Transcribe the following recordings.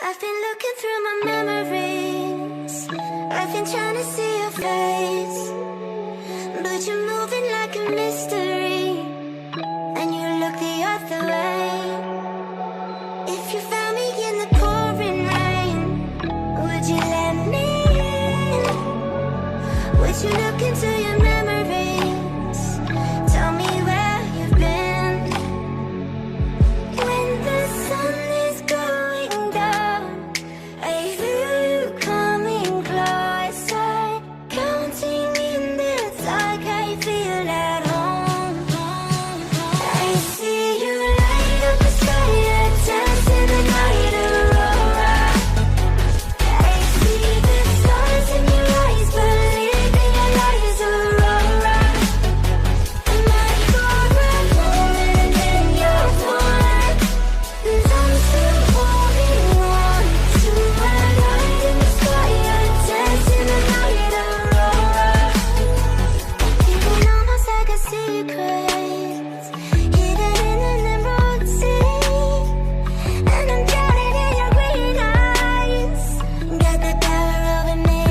I've been looking through my memories. I've been trying to see your face, but you're moving like a mystery, and you look the other way. If you found me in the pouring rain, would you let me in? Would you look into your memories? Tell me where you've been. When the sun is going down, I feel you coming closer, counting minutes like I feel at home. I see you light up the sky, dance in the night aurora. I see the stars in your eyes, believe in your lies, aurora. Am I for a moment in your heart? 'Cause I'm still holding on to a light in the sky, dance in the night aurora. Keeping almost like a secret, hidden in an emerald sea, and I'm drowning in your green eyes. Got the power over me.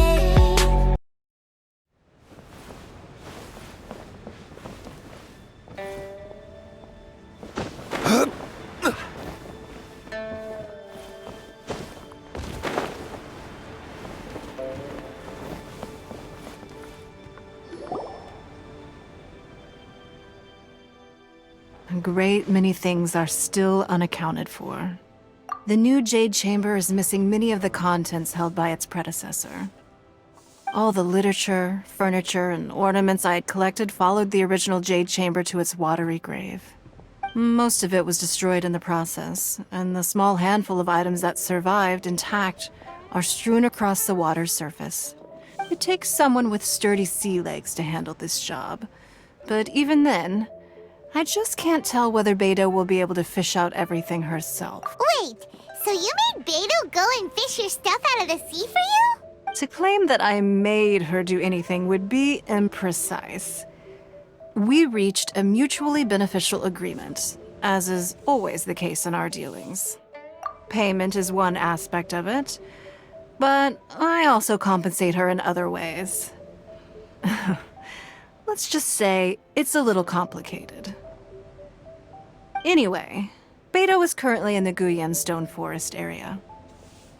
A great many things are still unaccounted for. The new Jade Chamber is missing many of the contents held by its predecessor. All the literature, furniture, and ornaments I had collected followed the original Jade Chamber to its watery grave. Most of it was destroyed in the process, and the small handful of items that survived intact are strewn across the water's surface. It takes someone with sturdy sea legs to handle this job, but even then, I just can't tell whether Beto will be able to fish out everything herself. Wait, so you made Beto go and fish your stuff out of the sea for you? To claim that I made her do anything would be imprecise. We reached a mutually beneficial agreement, as is always the case in our dealings. Payment is one aspect of it, but I also compensate her in other ways. Let's just say it's a little complicated. Anyway, Beto is currently in the Guyan Stone Forest area.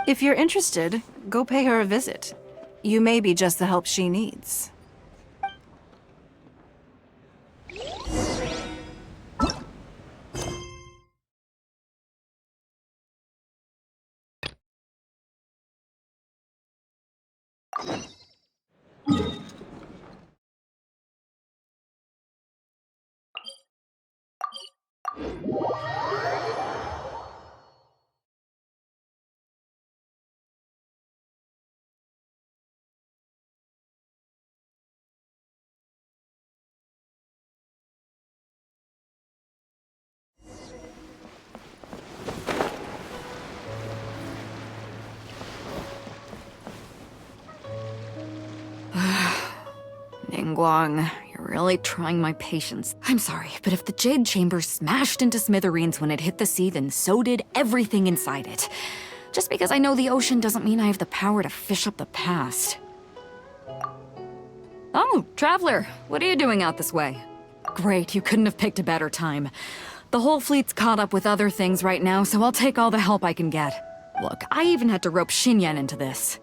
If you're interested, go pay her a visit. You may be just the help she needs. Ningguang, you're really trying my patience. I'm sorry, but if the Jade Chamber smashed into smithereens when it hit the sea, then so did everything inside it. Just because I know the ocean doesn't mean I have the power to fish up the past. Oh, Traveler, what are you doing out this way? Great, you couldn't have picked a better time. The whole fleet's caught up with other things right now, so I'll take all the help I can get. Look, I even had to rope Xinyan into this.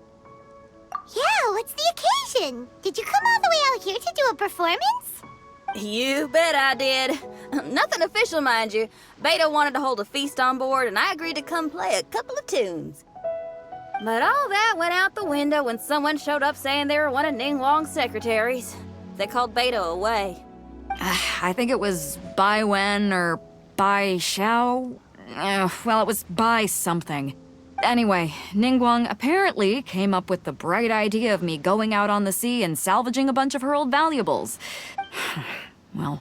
Yeah, what's the occasion? Did you come all the way out here to do a performance? You bet I did. Nothing official, mind you. Beto wanted to hold a feast on board, and I agreed to come play a couple of tunes. But all that went out the window when someone showed up saying they were one of Ningguang's secretaries. They called Beto away. I think it was Bai Wen or Bai Xiao. Well, it was Bai something. Anyway, Ningguang apparently came up with the bright idea of me going out on the sea and salvaging a bunch of her old valuables. Well,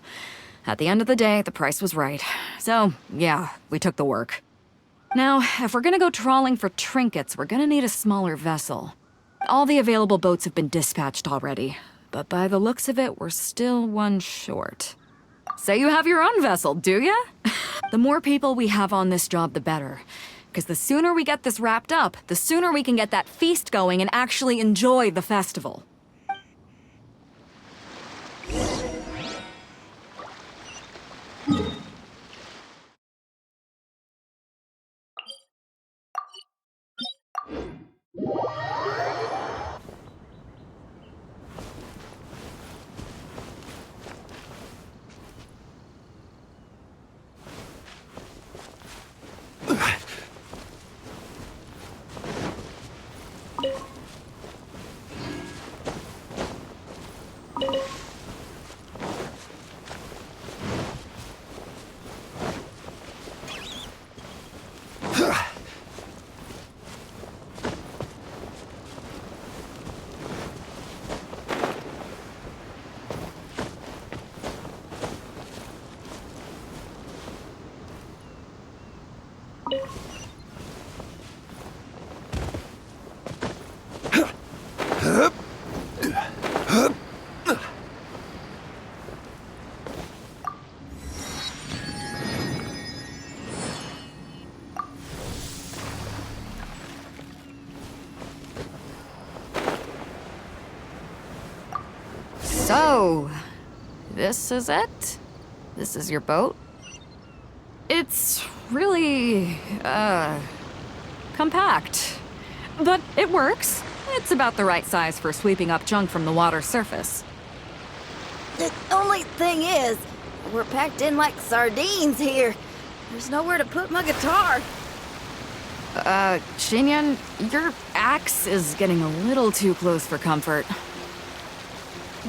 at the end of the day, the price was right. So, yeah, we took the work. Now, if we're gonna go trawling for trinkets, we're gonna need a smaller vessel. All the available boats have been dispatched already, but by the looks of it, we're still one short. So you have your own vessel, do ya? The more people we have on this job, the better. Because the sooner we get this wrapped up, the sooner we can get that feast going and actually enjoy the festival. So, this is it? This is your boat? It's really, compact. But it works. It's about the right size for sweeping up junk from the water's surface. The only thing is, we're packed in like sardines here. There's nowhere to put my guitar. Xinyan, your axe is getting a little too close for comfort.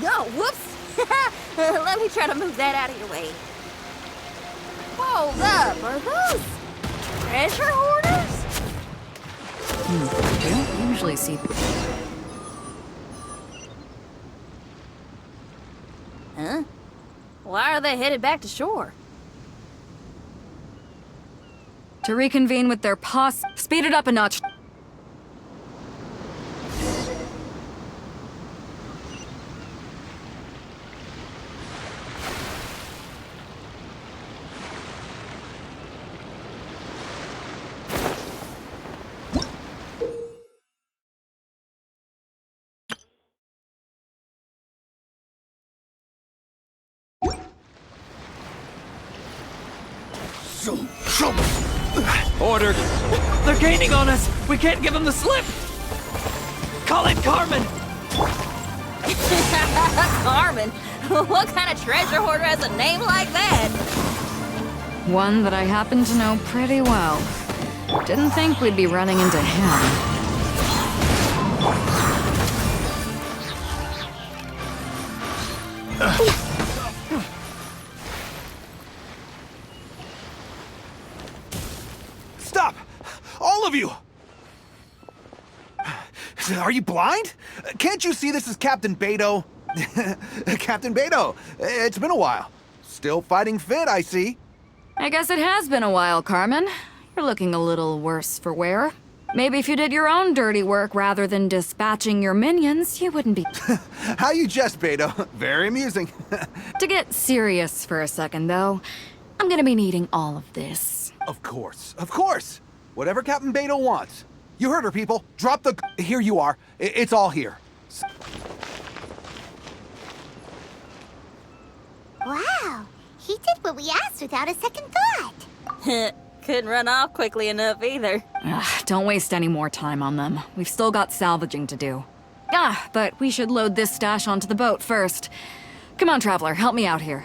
Oh, whoops! Let me try to move that out of your way. Hold up, are those treasure hoarders? You don't usually see... Huh? Why are they headed back to shore? To reconvene with their Speed it up a notch. Order! They're gaining on us! We can't give them the slip! Call it Carmen! Carmen? What kind of treasure hoarder has a name like that? One that I happen to know pretty well. Didn't think we'd be running into him. Stop! All of you! Are you blind? Can't you see this is Captain Beto? Captain Beto, it's been a while. Still fighting fit, I see. I guess it has been a while, Carmen. You're looking a little worse for wear. Maybe if you did your own dirty work rather than dispatching your minions, you wouldn't be... How you jest, Beto. Very amusing. To get serious for a second, though, I'm gonna be needing all of this. Of course, of course. Whatever Captain Beto wants. You heard her, people. Drop the... Here you are. It's all here. Wow, he did what we asked without a second thought. Couldn't run off quickly enough either. Don't waste any more time on them. We've still got salvaging to do. But we should load this stash onto the boat first. Come on, Traveler, help me out here.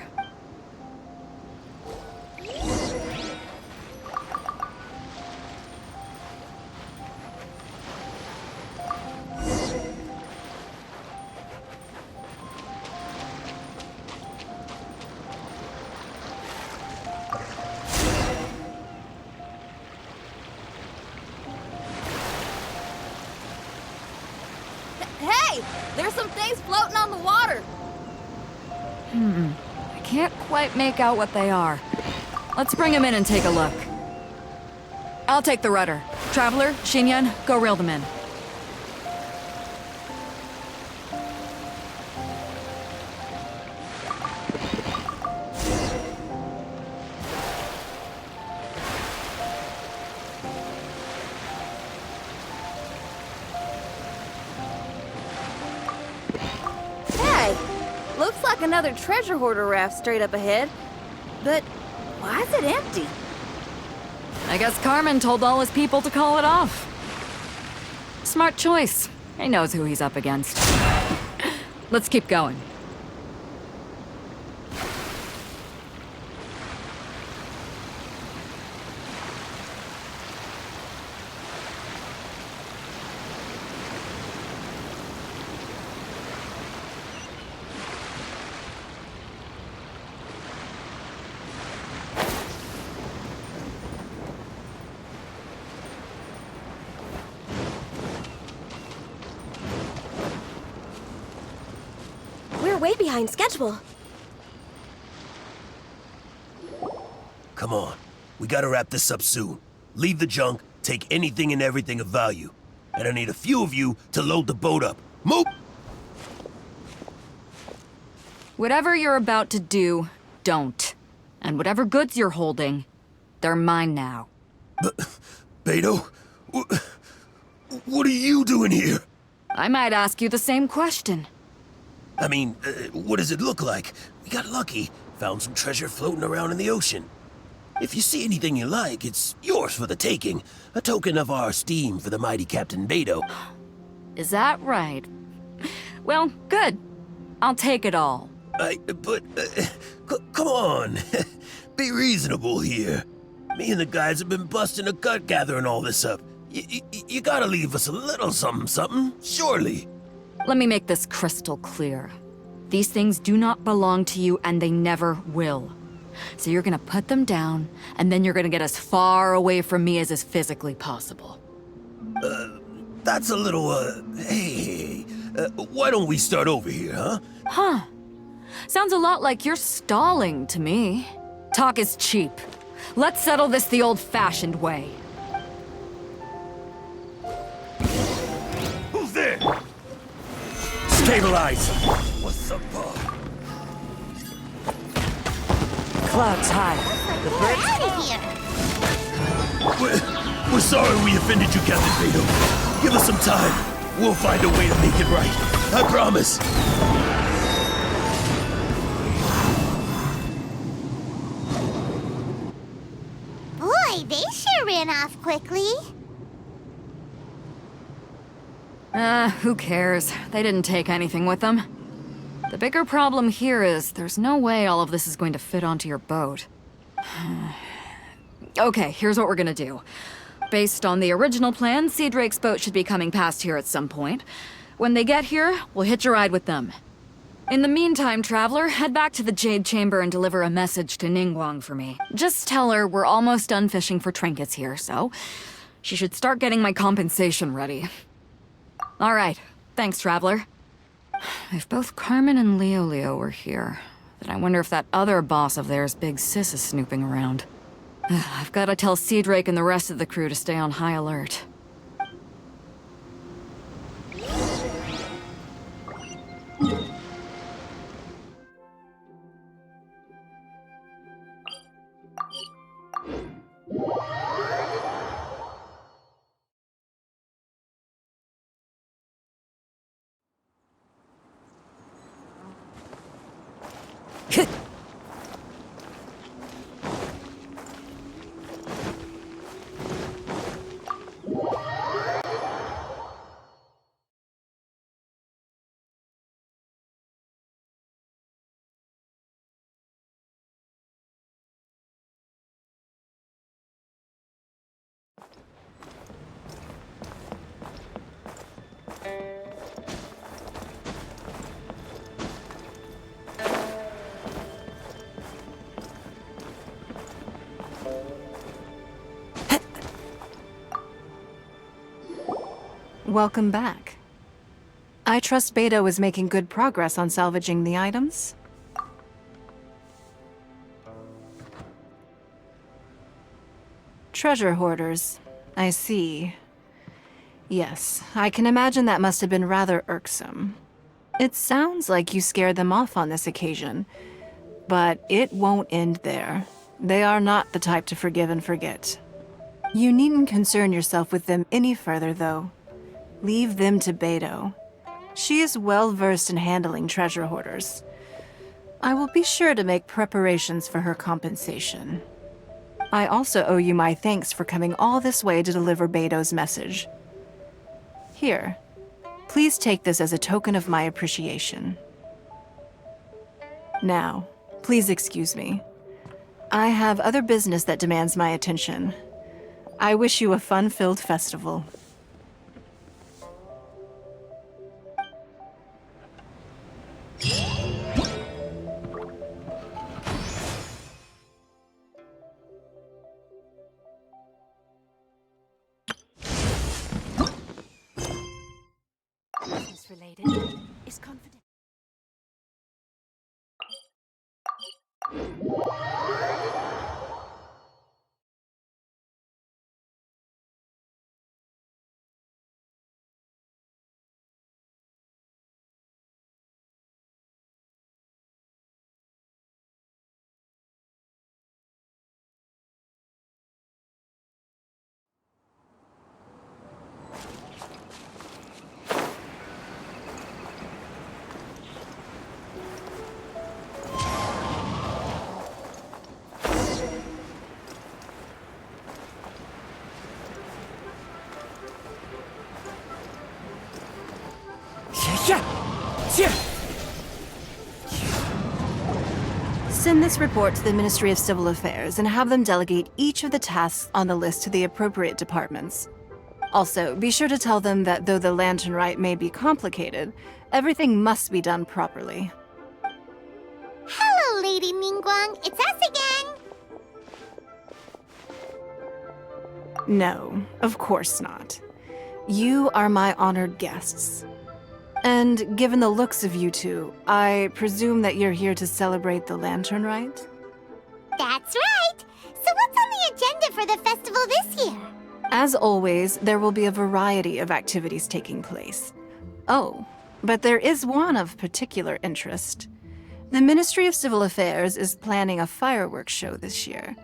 Hey! There's some things floating on the water! I can't quite make out what they are. Let's bring them in and take a look. I'll take the rudder. Traveler, Xinyan, go reel them in. Looks like another treasure hoarder raft straight up ahead. But why is it empty? I guess Carmen told all his people to call it off. Smart choice. He knows who he's up against. Let's keep going. We're way behind schedule. Come on. We gotta wrap this up soon. Leave the junk, take anything and everything of value. And I need a few of you to load the boat up. Move! Whatever you're about to do, don't. And whatever goods you're holding, they're mine now. Beto? What are you doing here? I might ask you the same question. I mean, what does it look like? We got lucky. Found some treasure floating around in the ocean. If you see anything you like, it's yours for the taking. A token of our esteem for the mighty Captain Beto. Is that right? Well, good. I'll take it all. Come on. Be reasonable here. Me and the guys have been busting a gut gathering all this up. You gotta leave us a little something, surely. Let me make this crystal clear. These things do not belong to you, and they never will. So you're gonna put them down, and then you're gonna get as far away from me as is physically possible. That's a little, hey, why don't we start over here, huh? Huh. Sounds a lot like you're stalling to me. Talk is cheap. Let's settle this the old-fashioned way. Who's there? Stabilize! What's up, Clouds high. The We're birds. out of here. We're sorry we offended you, Captain Beto. Give us some time. We'll find a way to make it right. I promise. Boy, they sure ran off quickly. Who cares? They didn't take anything with them. The bigger problem here is there's no way all of this is going to fit onto your boat. Okay, here's what we're gonna do. Based on the original plan, Sea Drake's boat should be coming past here at some point. When they get here, we'll hitch a ride with them. In the meantime, Traveler, head back to the Jade Chamber and deliver a message to Ningguang for me. Just tell her we're almost done fishing for trinkets here, so she should start getting my compensation ready. All right, thanks, Traveler. If both Carmen and Leo were here, then I wonder if that other boss of theirs, Big Sis, is snooping around. I've got to tell Sea Drake and the rest of the crew to stay on high alert. Welcome back. I trust Beto is making good progress on salvaging the items. Treasure hoarders. I see. Yes, I can imagine that must have been rather irksome. It sounds like you scared them off on this occasion, but it won't end there. They are not the type to forgive and forget. You needn't concern yourself with them any further, though. Leave them to Beto. She is well versed in handling treasure hoarders. I will be sure to make preparations for her compensation. I also owe you my thanks for coming all this way to deliver Beto's message. Here, please take this as a token of my appreciation. Now, please excuse me. I have other business that demands my attention. I wish you a fun-filled festival. Related is confident. Send this report to the Ministry of Civil Affairs and have them delegate each of the tasks on the list to the appropriate departments. Also, be sure to tell them that though the lantern rite may be complicated, everything must be done properly. Hello, Lady Ningguang. It's us again. No, of course not. You are my honored guests. And given the looks of you two, I presume that you're here to celebrate the lantern rite? That's right. So what's on the agenda for the festival this year? As always, there will be a variety of activities taking place. Oh, but there is one of particular interest. The Ministry of Civil Affairs is planning a fireworks show this year.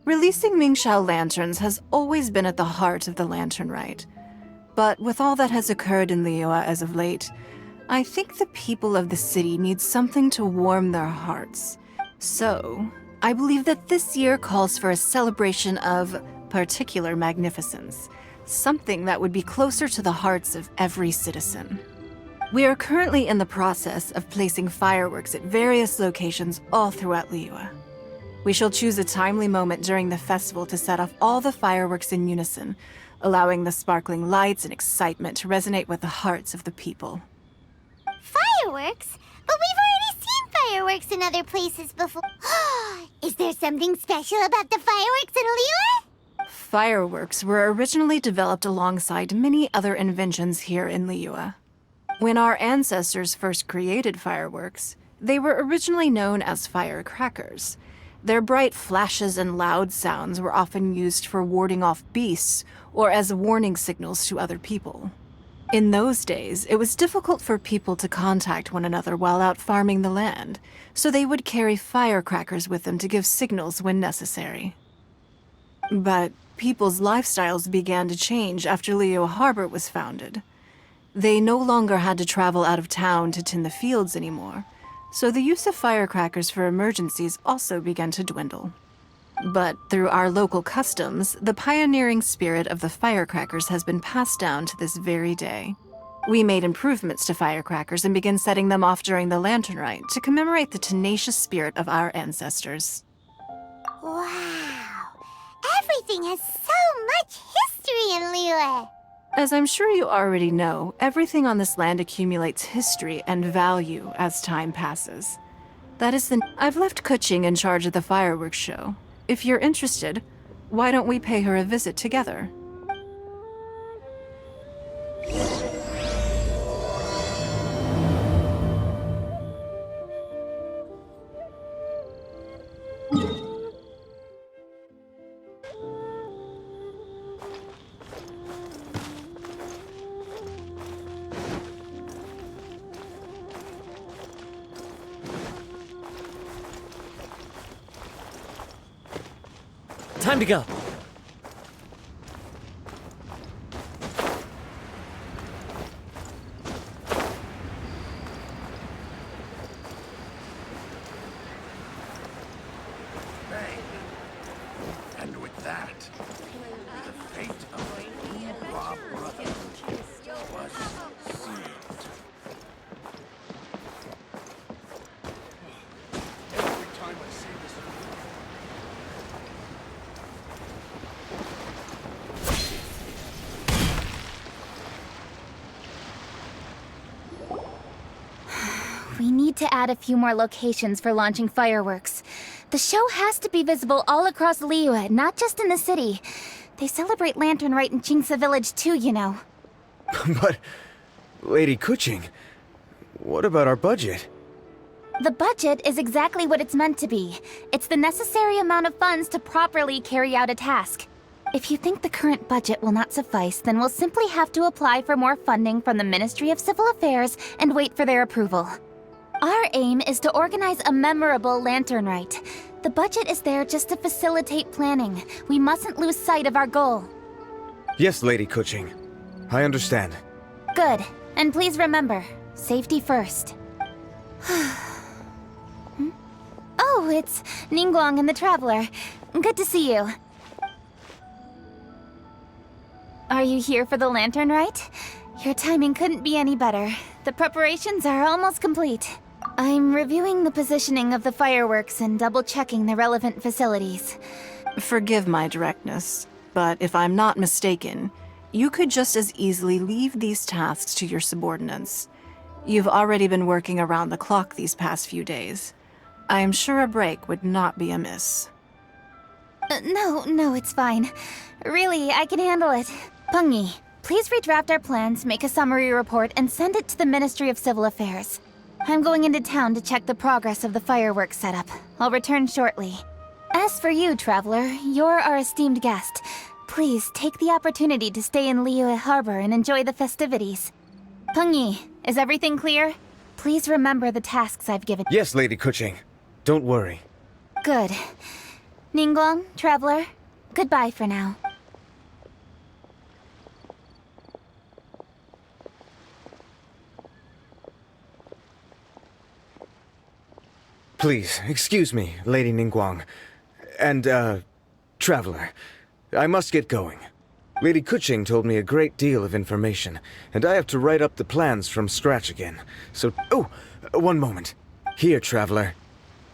Releasing Mingxiao lanterns has always been at the heart of the lantern rite. But with all that has occurred in Liyue as of late, I think the people of the city need something to warm their hearts. So, I believe that this year calls for a celebration of particular magnificence, something that would be closer to the hearts of every citizen. We are currently in the process of placing fireworks at various locations all throughout Liyue. We shall choose a timely moment during the festival to set off all the fireworks in unison, allowing the sparkling lights and excitement to resonate with the hearts of the people. Fireworks? But we've already seen fireworks in other places before. Is there something special about the fireworks in Liyue? Fireworks were originally developed alongside many other inventions here in Liyue. When our ancestors first created fireworks, they were originally known as firecrackers. Their bright flashes and loud sounds were often used for warding off beasts or as warning signals to other people. In those days, it was difficult for people to contact one another while out farming the land, so they would carry firecrackers with them to give signals when necessary. But people's lifestyles began to change after Liyue Harbor was founded. They no longer had to travel out of town to tend the fields anymore, so the use of firecrackers for emergencies also began to dwindle. But through our local customs, the pioneering spirit of the firecrackers has been passed down to this very day. We made improvements to firecrackers and began setting them off during the lantern rite to commemorate the tenacious spirit of our ancestors. Wow. Everything has so much history in Liyue. As I'm sure you already know, everything on this land accumulates history and value as time passes. That is I've left Kuching in charge of the fireworks show. If you're interested, why don't we pay her a visit together? Time to go. need to add a few more locations for launching fireworks. The show has to be visible all across Liyue, not just in the city. They celebrate Lantern Rite in Jingsa Village too, you know. But, Lady Kuching, what about our budget? The budget is exactly what it's meant to be. It's the necessary amount of funds to properly carry out a task. If you think the current budget will not suffice, then we'll simply have to apply for more funding from the Ministry of Civil Affairs and wait for their approval. Our aim is to organize a memorable Lantern Rite. The budget is there just to facilitate planning. We mustn't lose sight of our goal. Yes, Lady Kuching. I understand. Good. And please remember, safety first. Oh, it's Ningguang and the Traveler. Good to see you. Are you here for the Lantern Rite? Your timing couldn't be any better. The preparations are almost complete. I'm reviewing the positioning of the fireworks and double-checking the relevant facilities. Forgive my directness, but if I'm not mistaken, you could just as easily leave these tasks to your subordinates. You've already been working around the clock these past few days. I am sure a break would not be amiss. No, it's fine. Really, I can handle it. Pengyi, please redraft our plans, make a summary report, and send it to the Ministry of Civil Affairs. I'm going into town to check the progress of the fireworks setup. I'll return shortly. As for you, Traveler, you're our esteemed guest. Please take the opportunity to stay in Liyue Harbor and enjoy the festivities. Pengyi, is everything clear? Please remember the tasks I've given. Yes, Lady Kuching. Don't worry. Good. Ningguang, Traveler, goodbye for now. Please, excuse me, Lady Ningguang. And, Traveler. I must get going. Lady Kuching told me a great deal of information, and I have to write up the plans from scratch again. So, oh, one moment. Here, Traveler.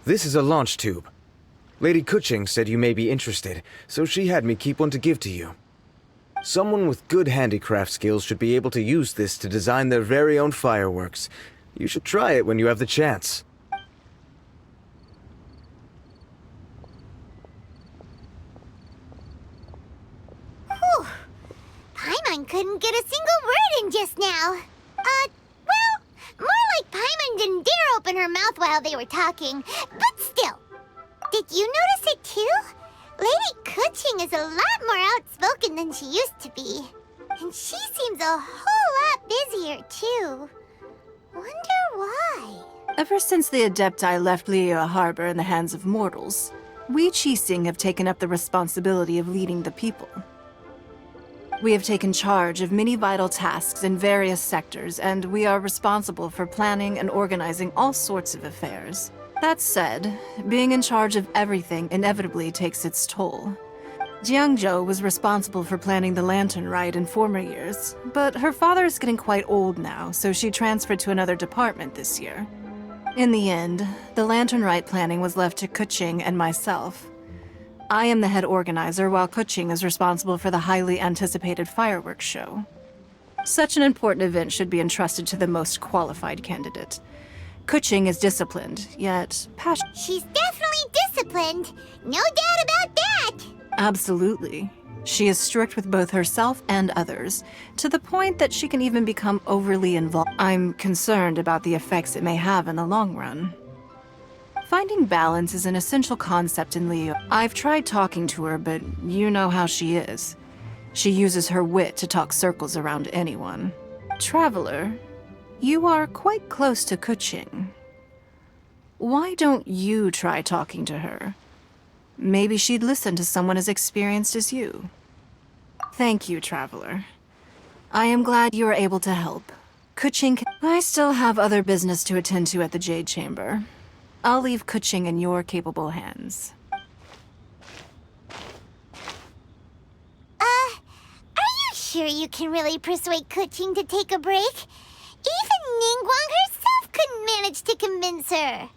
This is a launch tube. Lady Kuching said you may be interested, so she had me keep one to give to you. Someone with good handicraft skills should be able to use this to design their very own fireworks. You should try it when you have the chance. Whew. Paimon couldn't get a single word in just now. Well, more like Paimon didn't dare open her mouth while they were talking, but still. Did you notice it too? Lady Kuching is a lot more outspoken than she used to be. And she seems a whole lot busier too. Wonder why? Ever since the Adepti left Liyue Harbor in the hands of mortals, we Qixing have taken up the responsibility of leading the people. We have taken charge of many vital tasks in various sectors, and we are responsible for planning and organizing all sorts of affairs. That said, being in charge of everything inevitably takes its toll. Jiangzhou was responsible for planning the Lantern Rite in former years, but her father is getting quite old now, so she transferred to another department this year. In the end, the Lantern Rite planning was left to Kuching and myself. I am the head organizer, while Kuching is responsible for the highly anticipated fireworks show. Such an important event should be entrusted to the most qualified candidate. Kuching is disciplined, yet passionate. She's definitely disciplined. No doubt about that. Absolutely. She is strict with both herself and others, to the point that she can even become overly involved. I'm concerned about the effects it may have in the long run. Finding balance is an essential concept in Liyue. I've tried talking to her, but you know how she is. She uses her wit to talk circles around anyone. Traveler, you are quite close to Kuching. Why don't you try talking to her? Maybe she'd listen to someone as experienced as you. Thank you, Traveler. I am glad you are able to help. Kuching, I still have other business to attend to at the Jade Chamber. I'll leave Kuching in your capable hands. Are you sure you can really persuade Kuching to take a break? Even Ningguang herself couldn't manage to convince her.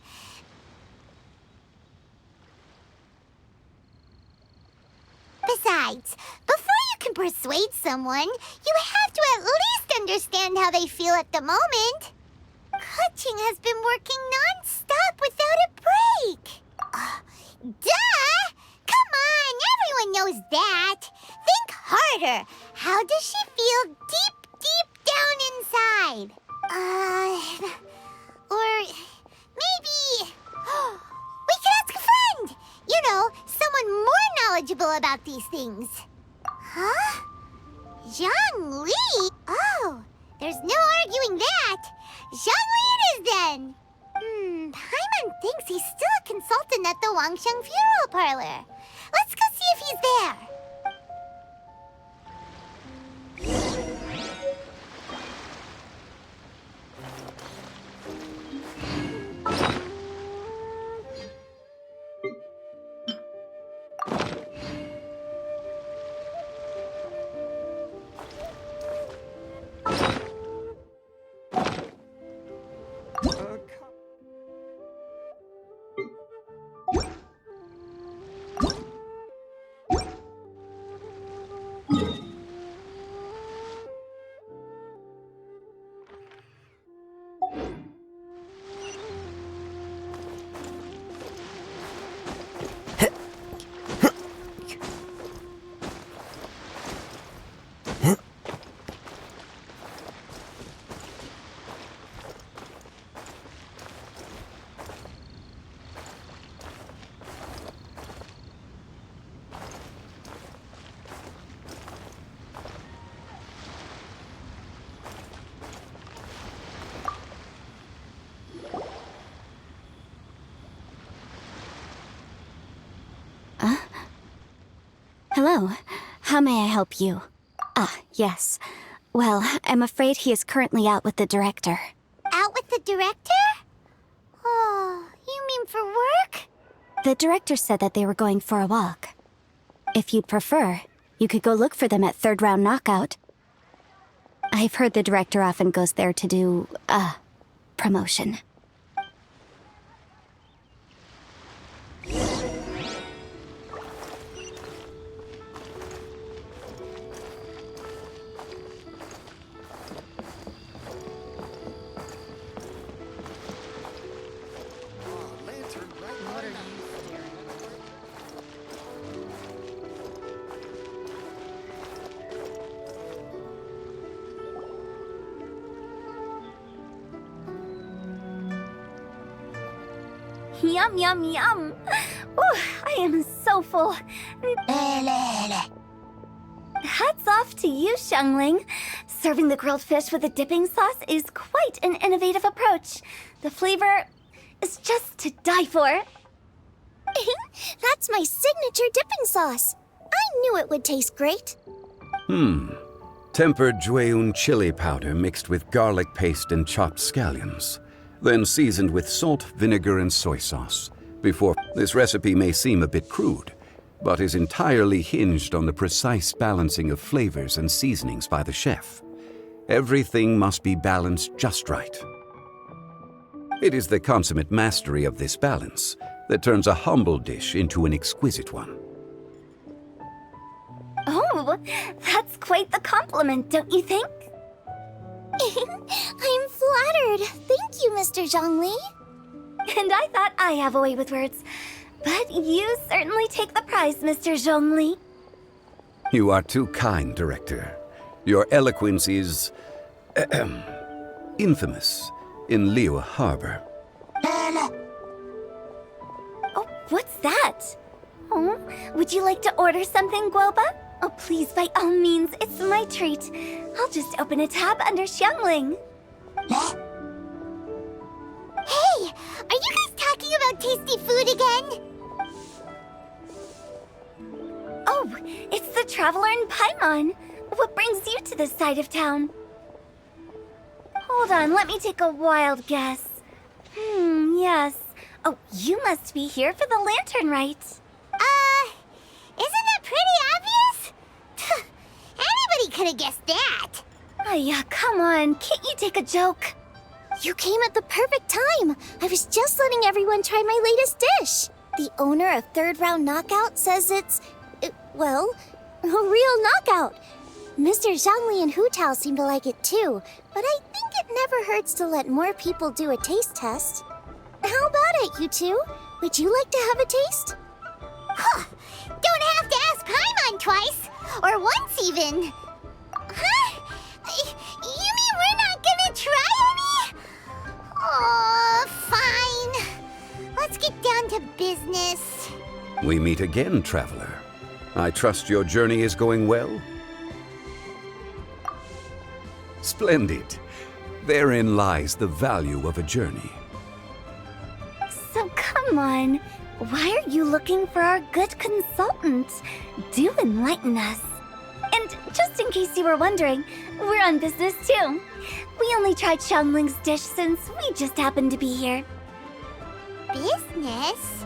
Besides, before you can persuade someone, you have to at least understand how they feel at the moment. Kuching has been working non-stop without a break. Duh! Come on, everyone knows that. Think harder. How does she feel deep down inside? Or maybe... we can ask a friend! You know, someone more knowledgeable about these things. Huh? Zhongli? Oh, there's no arguing that. Zhongli it is then. Paimon thinks he's still a consultant at the Wangsheng Funeral Parlor. Let's go see if he's there. Hello. How may I help you? Ah, yes. Well, I'm afraid he is currently out with the director. Out with the director? Oh, you mean for work? The director said that they were going for a walk. If you'd prefer, you could go look for them at third round knockout. I've heard the director often goes there to do, promotion. Yum, yum, yum. Ooh, I am so full. Hats off to you, Xiangling. Serving the grilled fish with a dipping sauce is quite an innovative approach. The flavor is just to die for. That's my signature dipping sauce. I knew it would taste great. Tempered Jueyun chili powder mixed with garlic paste and chopped scallions. Then seasoned with salt, vinegar, and soy sauce. This recipe may seem a bit crude, but is entirely hinged on the precise balancing of flavors and seasonings by the chef. Everything must be balanced just right. It is the consummate mastery of this balance that turns a humble dish into an exquisite one. Oh, that's quite the compliment, don't you think? I'm flattered. Thank you, Mr. Zhongli. And I thought I have a way with words. But you certainly take the prize, Mr. Zhongli. You are too kind, Director. Your eloquence is... infamous in Liyue Harbor. Oh, what's that? Oh, would you like to order something, Guoba? Oh, please, by all means, it's my treat. I'll just open a tab under Xiangling. Hey, are you guys talking about tasty food again? Oh, it's the Traveler in Paimon. What brings you to this side of town? Hold on, let me take a wild guess. Yes. Oh, you must be here for the lantern rite. Isn't that pretty obvious? Anybody could have guessed that. Oh, yeah, come on. Can't you take a joke? You came at the perfect time. I was just letting everyone try my latest dish. The owner of Third Round Knockout says it's, well, a real knockout. Mr. Zhongli and Hu Tao seem to like it too, but I think it never hurts to let more people do a taste test. How about it, you two? Would you like to have a taste? Huh! Don't have to ask Paimon twice! Or once even! Huh? You mean we're not gonna try any? Oh, fine. Let's get down to business. We meet again, traveler. I trust your journey is going well? Splendid. Therein lies the value of a journey. So come on. Why are you looking for our good consultant? Do enlighten us. And just in case you were wondering, we're on business too. We only tried Xiangling's dish since we just happened to be here. Business?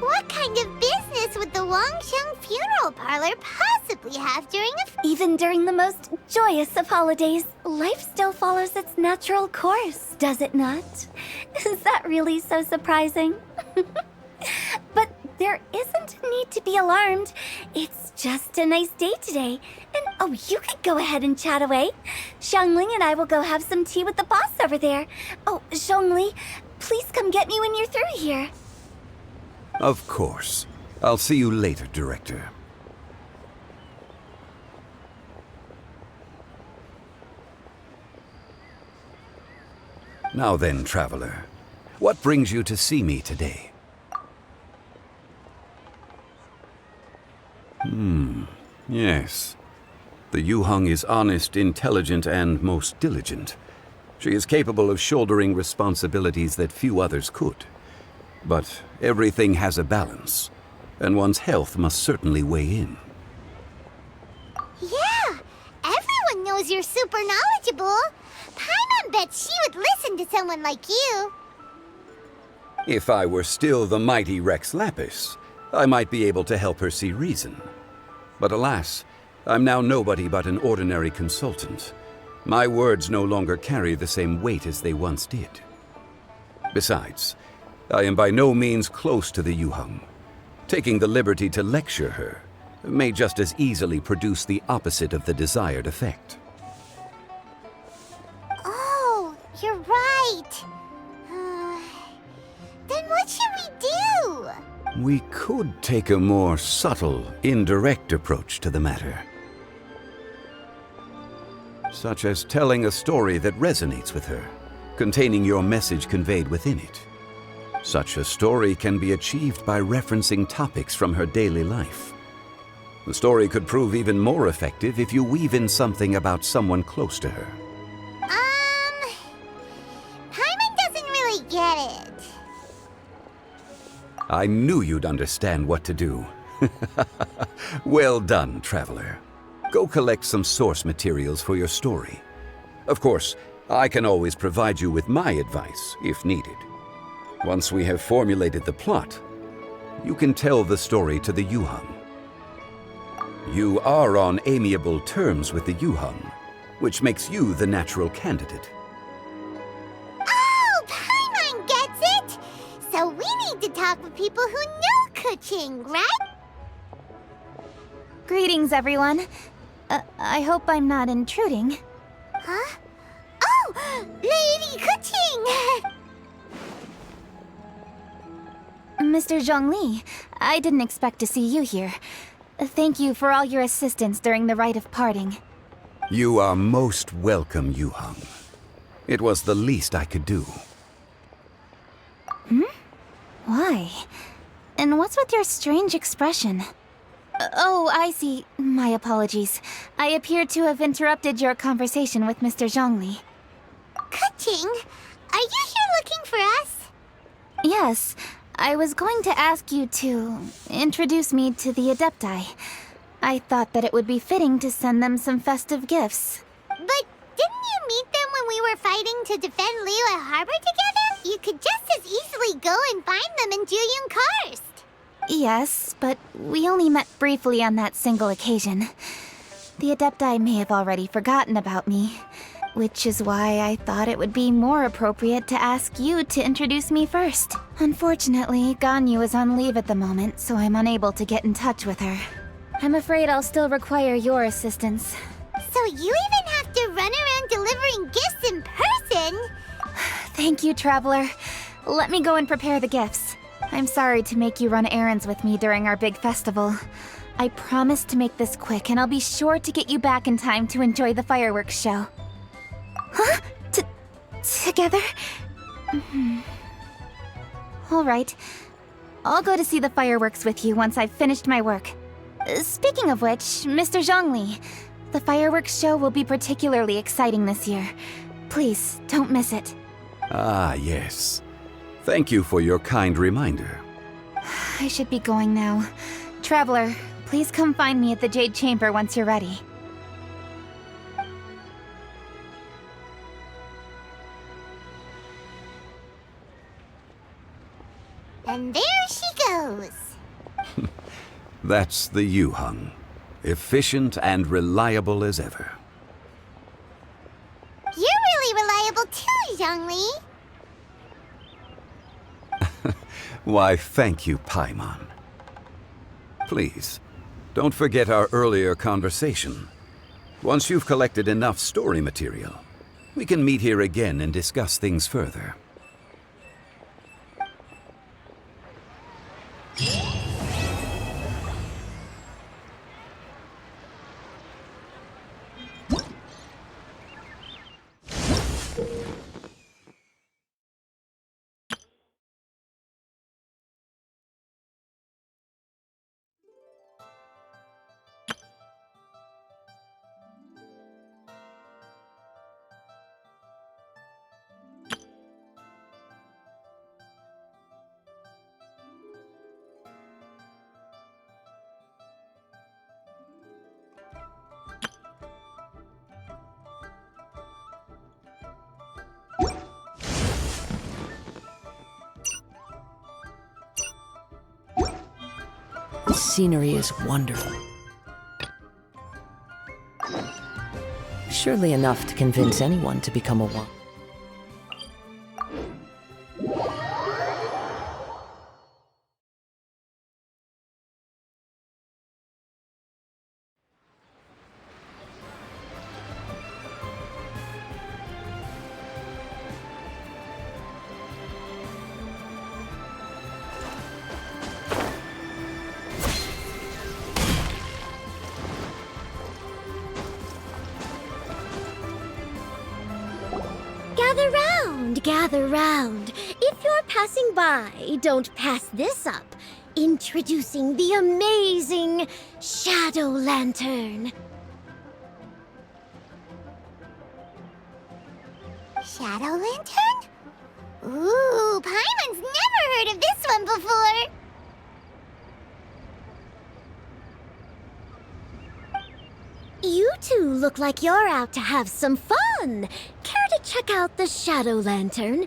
What kind of business would the Wangsheng funeral parlor possibly have during a... Even during the most joyous of holidays, life still follows its natural course, does it not? Is that really so surprising? But there isn't a need to be alarmed. It's just a nice day today. And oh, you could go ahead and chat away. Xiangling and I will go have some tea with the boss over there. Oh, Zhongli, please come get me when you're through here. Of course. I'll see you later, Director. Now then, traveler. What brings you to see me today? Yes. The Yuheng is honest, intelligent, and most diligent. She is capable of shouldering responsibilities that few others could. But everything has a balance, and one's health must certainly weigh in. Yeah! Everyone knows you're super knowledgeable. Paimon bets she would listen to someone like you. If I were still the mighty Rex Lapis, I might be able to help her see reason. But alas, I'm now nobody but an ordinary consultant. My words no longer carry the same weight as they once did. Besides, I am by no means close to the Yuheng. Taking the liberty to lecture her may just as easily produce the opposite of the desired effect. Oh, you're right. Then what should we do? We could take a more subtle, indirect approach to the matter. Such as telling a story that resonates with her, containing your message conveyed within it. Such a story can be achieved by referencing topics from her daily life. The story could prove even more effective if you weave in something about someone close to her. Paimon doesn't really get it. I knew you'd understand what to do. Well done, traveler. Go collect some source materials for your story. Of course, I can always provide you with my advice, if needed. Once we have formulated the plot, you can tell the story to the Yuheng. You are on amiable terms with the Yuheng, which makes you the natural candidate. Oh, Paimon gets it! So we need to talk with people who know Kuching, right? Greetings, everyone. I hope I'm not intruding. Huh? Oh, Lady Kuching! Mr. Zhongli, I didn't expect to see you here. Thank you for all your assistance during the rite of parting. You are most welcome, Yuheng. It was the least I could do. Why? And what's with your strange expression? Oh, I see. My apologies. I appear to have interrupted your conversation with Mr. Zhongli. Kuching, are you here looking for us? Yes, I was going to ask you to introduce me to the Adepti. I thought that it would be fitting to send them some festive gifts. But didn't you meet them when we were fighting to defend Liyue Harbor together? You could just as easily go and find them in Juyun Karst. Yes, but we only met briefly on that single occasion. The Adepti may have already forgotten about me, which is why I thought it would be more appropriate to ask you to introduce me first. Unfortunately, Ganyu is on leave at the moment, so I'm unable to get in touch with her. I'm afraid I'll still require your assistance. So you even have to run around delivering gifts in person? Thank you, Traveler. Let me go and prepare the gifts. I'm sorry to make you run errands with me during our big festival. I promise to make this quick, and I'll be sure to get you back in time to enjoy the fireworks show. Huh? Together? All right. I'll go to see the fireworks with you once I've finished my work. Speaking of which, Mr. Zhongli, the fireworks show will be particularly exciting this year. Please, don't miss it. Ah, yes. Thank you for your kind reminder. I should be going now. Traveler, please come find me at the Jade Chamber once you're ready. And there she goes. That's the Yuheng. Efficient and reliable as ever. You're really reliable too, Zhongli. Why, thank you, Paimon. Please, don't forget our earlier conversation. Once you've collected enough story material, we can meet here again and discuss things further. The scenery is wonderful. Surely enough to convince anyone to become a one. Gather round. If you're passing by, don't pass this up. Introducing the amazing Shadow Lantern. Shadow Lantern? Ooh, Paimon's never heard of this one before. You two look like you're out to have some fun. Care to check out the Shadow Lantern?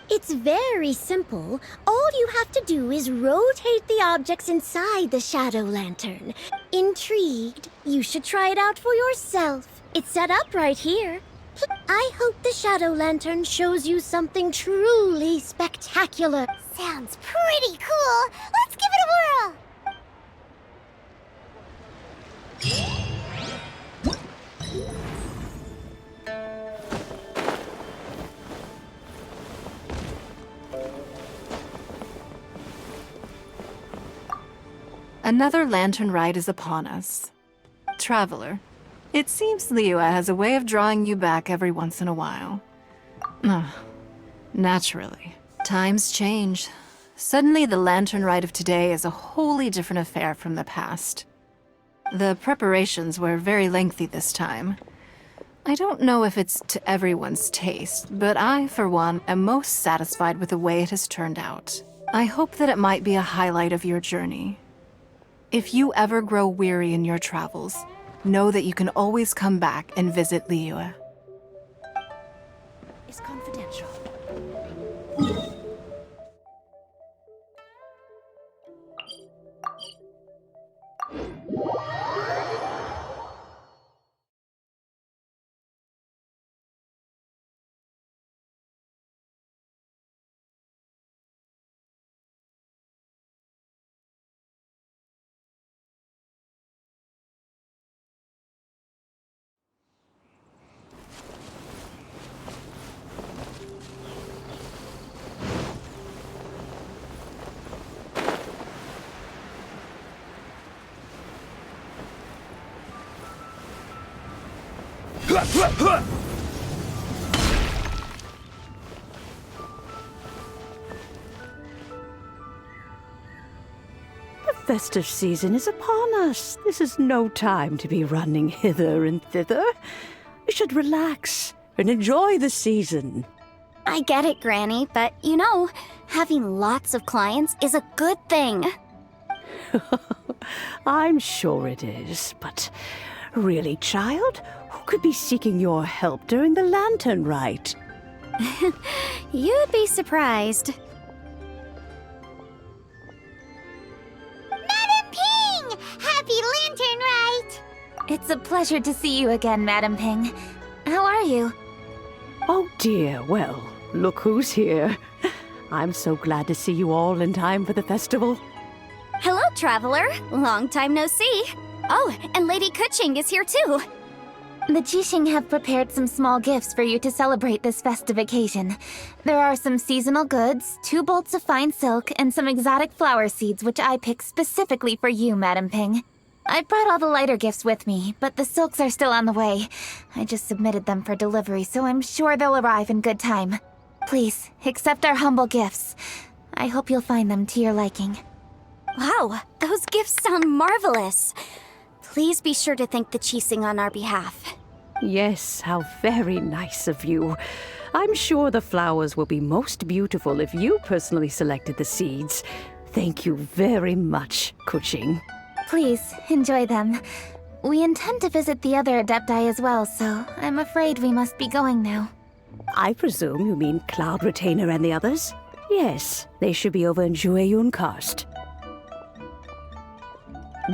It's very simple. All you have to do is rotate the objects inside the Shadow Lantern. Intrigued? You should try it out for yourself. It's set up right here. I hope the Shadow Lantern shows you something truly spectacular. Sounds pretty cool. Let's give it a whirl. Another lantern ride is upon us. Traveler, it seems Liyue has a way of drawing you back every once in a while. Naturally. Times change. Suddenly the lantern ride of today is a wholly different affair from the past. The preparations were very lengthy this time. I don't know if it's to everyone's taste, but I, for one, am most satisfied with the way it has turned out. I hope that it might be a highlight of your journey. If you ever grow weary in your travels, know that you can always come back and visit Liyue. It's confidential. The festive season is upon us. This is no time to be running hither and thither. We should relax and enjoy the season. I get it, Granny, but you know, having lots of clients is a good thing. I'm sure it is, but really, child, who could be seeking your help during the lantern rite? You'd be surprised. Madam Ping! Happy Lantern Rite! It's a pleasure to see you again, Madam Ping. How are you? Oh dear, well, look who's here. I'm so glad to see you all in time for the festival. Hello, traveler. Long time no see. Oh, and Lady Kuching is here too. The Jixing have prepared some small gifts for you to celebrate this festive occasion. There are some seasonal goods, 2 bolts of fine silk, and some exotic flower seeds which I picked specifically for you, Madam Ping. I brought all the lighter gifts with me, but the silks are still on the way. I just submitted them for delivery, so I'm sure they'll arrive in good time. Please, accept our humble gifts. I hope you'll find them to your liking. Wow, those gifts sound marvelous. Please be sure to thank the Jixing on our behalf. Yes, how very nice of you. I'm sure the flowers will be most beautiful if you personally selected the seeds. Thank you very much, Kuching. Please, enjoy them. We intend to visit the other Adepti as well, so I'm afraid we must be going now. I presume you mean Cloud Retainer and the others? Yes, they should be over in Jueyun Karst.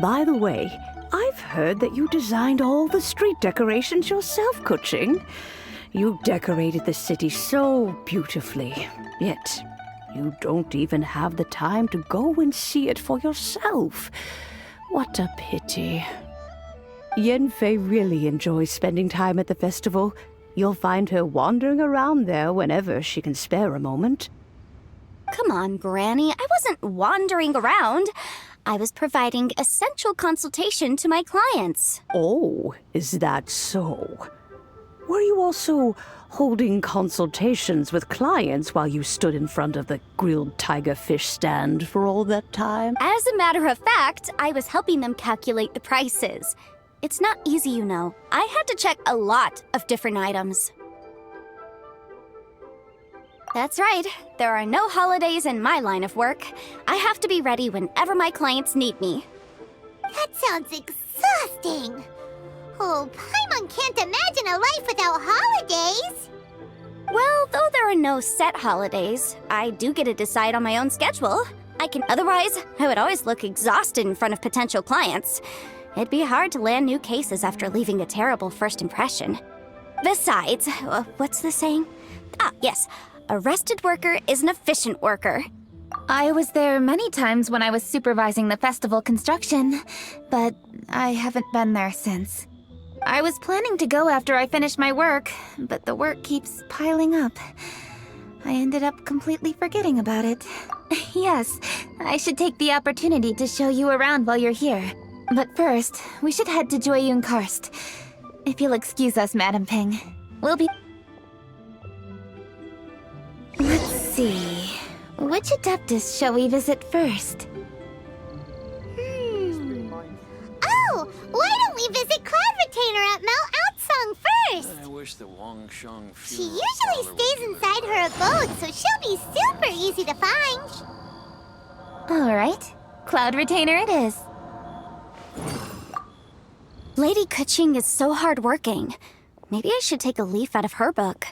By the way, I've heard that you designed all the street decorations yourself, Kuching. You decorated the city so beautifully, yet you don't even have the time to go and see it for yourself. What a pity. Yanfei really enjoys spending time at the festival. You'll find her wandering around there whenever she can spare a moment. Come on, Granny. I wasn't wandering around. I was providing essential consultation to my clients. Oh, is that so? Were you also holding consultations with clients while you stood in front of the grilled tiger fish stand for all that time? As a matter of fact, I was helping them calculate the prices. It's not easy, you know. I had to check a lot of different items. That's right. There are no holidays in my line of work. I have to be ready whenever my clients need me. That sounds exhausting. Oh, Paimon can't imagine a life without holidays. Well, though there are no set holidays, I do get to decide on my own schedule. Otherwise, I would always look exhausted in front of potential clients. It'd be hard to land new cases after leaving a terrible first impression. Besides, what's the saying? Yes. A rested worker is an efficient worker. I was there many times when I was supervising the festival construction, but I haven't been there since. I was planning to go after I finished my work, but the work keeps piling up. I ended up completely forgetting about it. Yes, I should take the opportunity to show you around while you're here. But first, we should head to Jueyun Karst. If you'll excuse us, Madam Ping. We'll be... Let's see... Which Adeptus shall we visit first? Oh, why don't we visit Cloud Retainer at Mount Outsong first? I wish the Wang Shang She usually stays inside her abode, so she'll be super easy to find. All right. Cloud Retainer it is. Lady Kuching is so hardworking. Maybe I should take a leaf out of her book.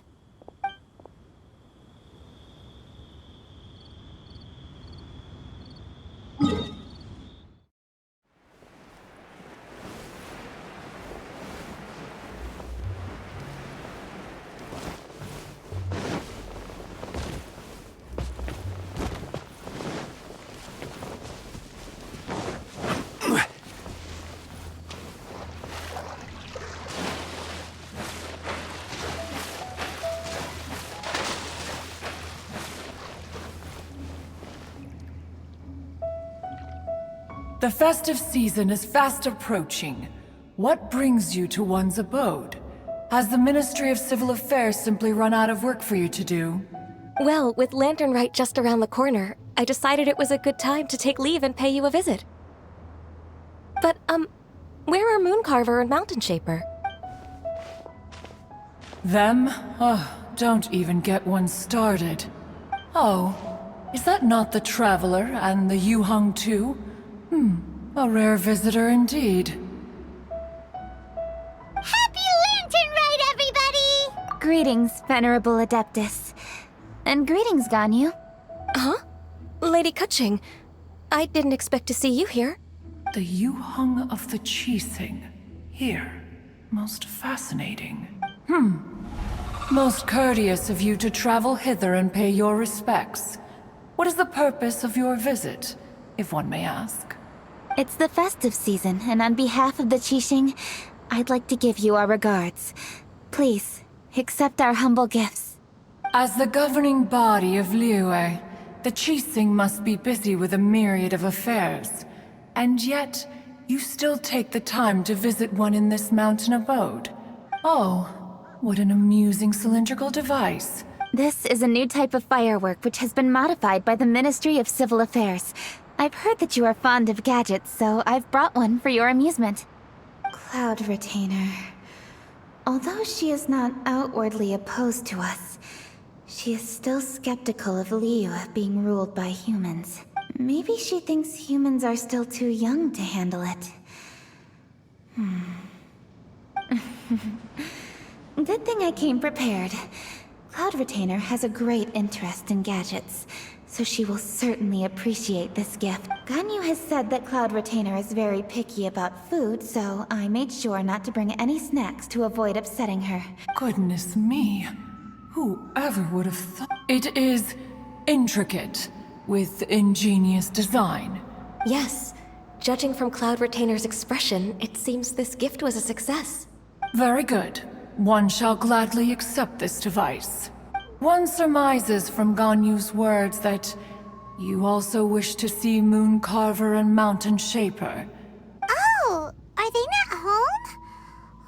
The festive season is fast approaching. What brings you to one's abode? Has the Ministry of Civil Affairs simply run out of work for you to do? Well, with Lantern Rite just around the corner, I decided it was a good time to take leave and pay you a visit. But, where are Mooncarver and Mountain Shaper? Them? Oh, don't even get one started. Oh, is that not the Traveler and the Yuhang too? A rare visitor indeed. Happy Lantern Rite, everybody! Greetings, Venerable Adeptus. And greetings, Ganyu. Huh? Lady Kuching, I didn't expect to see you here. The Yuhang of the Qixing. Here. Most fascinating. Most courteous of you to travel hither and pay your respects. What is the purpose of your visit, if one may ask? It's the festive season, and on behalf of the Qixing, I'd like to give you our regards. Please, accept our humble gifts. As the governing body of Liyue, the Qixing must be busy with a myriad of affairs. And yet, you still take the time to visit one in this mountain abode. Oh, what an amusing cylindrical device. This is a new type of firework which has been modified by the Ministry of Civil Affairs. I've heard that you are fond of gadgets, so I've brought one for your amusement. Cloud Retainer. Although she is not outwardly opposed to us, she is still skeptical of Liyue being ruled by humans. Maybe she thinks humans are still too young to handle it. Good thing I came prepared. Cloud Retainer has a great interest in gadgets, so she will certainly appreciate this gift. Ganyu has said that Cloud Retainer is very picky about food, so I made sure not to bring any snacks to avoid upsetting her. Goodness me. Whoever would have thought? It is intricate, with ingenious design. Yes. Judging from Cloud Retainer's expression, it seems this gift was a success. Very good. One shall gladly accept this device. One surmises from Ganyu's words that you also wish to see Mooncarver and Mountain Shaper. Oh, are they not home?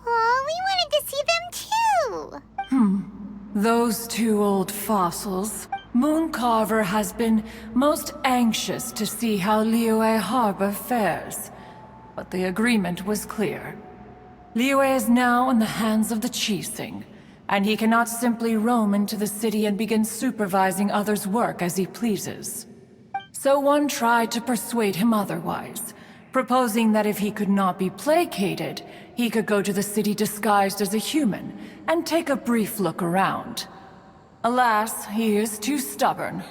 Oh, we wanted to see them too. Those two old fossils. Mooncarver has been most anxious to see how Liyue Harbor fares. But the agreement was clear. Liyue is now in the hands of the Qixing, and he cannot simply roam into the city and begin supervising others' work as he pleases. So one tried to persuade him otherwise, proposing that if he could not be placated, he could go to the city disguised as a human and take a brief look around. Alas, he is too stubborn.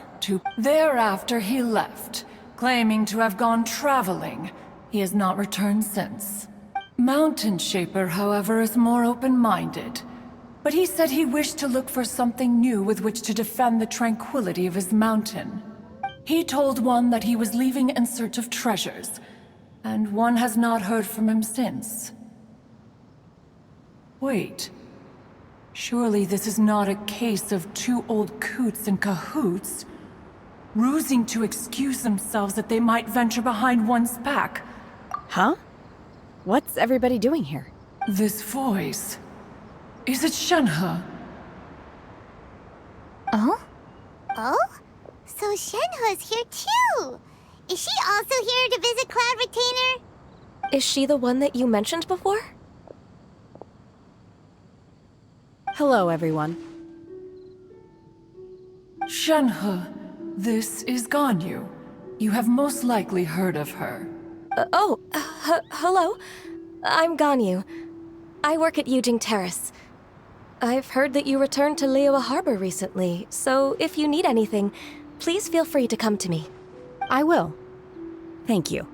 Thereafter he left, claiming to have gone traveling. He has not returned since. Mountain Shaper, however, is more open-minded. But he said he wished to look for something new with which to defend the tranquility of his mountain. He told one that he was leaving in search of treasures, and one has not heard from him since. Wait. Surely this is not a case of two old coots in cahoots, rusing to excuse themselves that they might venture behind one's back. Huh? What's everybody doing here? This voice... Is it Shenhe? Oh? Oh? So Shenhe's here too! Is she also here to visit Cloud Retainer? Is she the one that you mentioned before? Hello, everyone. Shenhe, this is Ganyu. You have most likely heard of her. Hello. I'm Ganyu. I work at Yujing Terrace. I've heard that you returned to Liyue Harbor recently, so if you need anything, please feel free to come to me. I will. Thank you.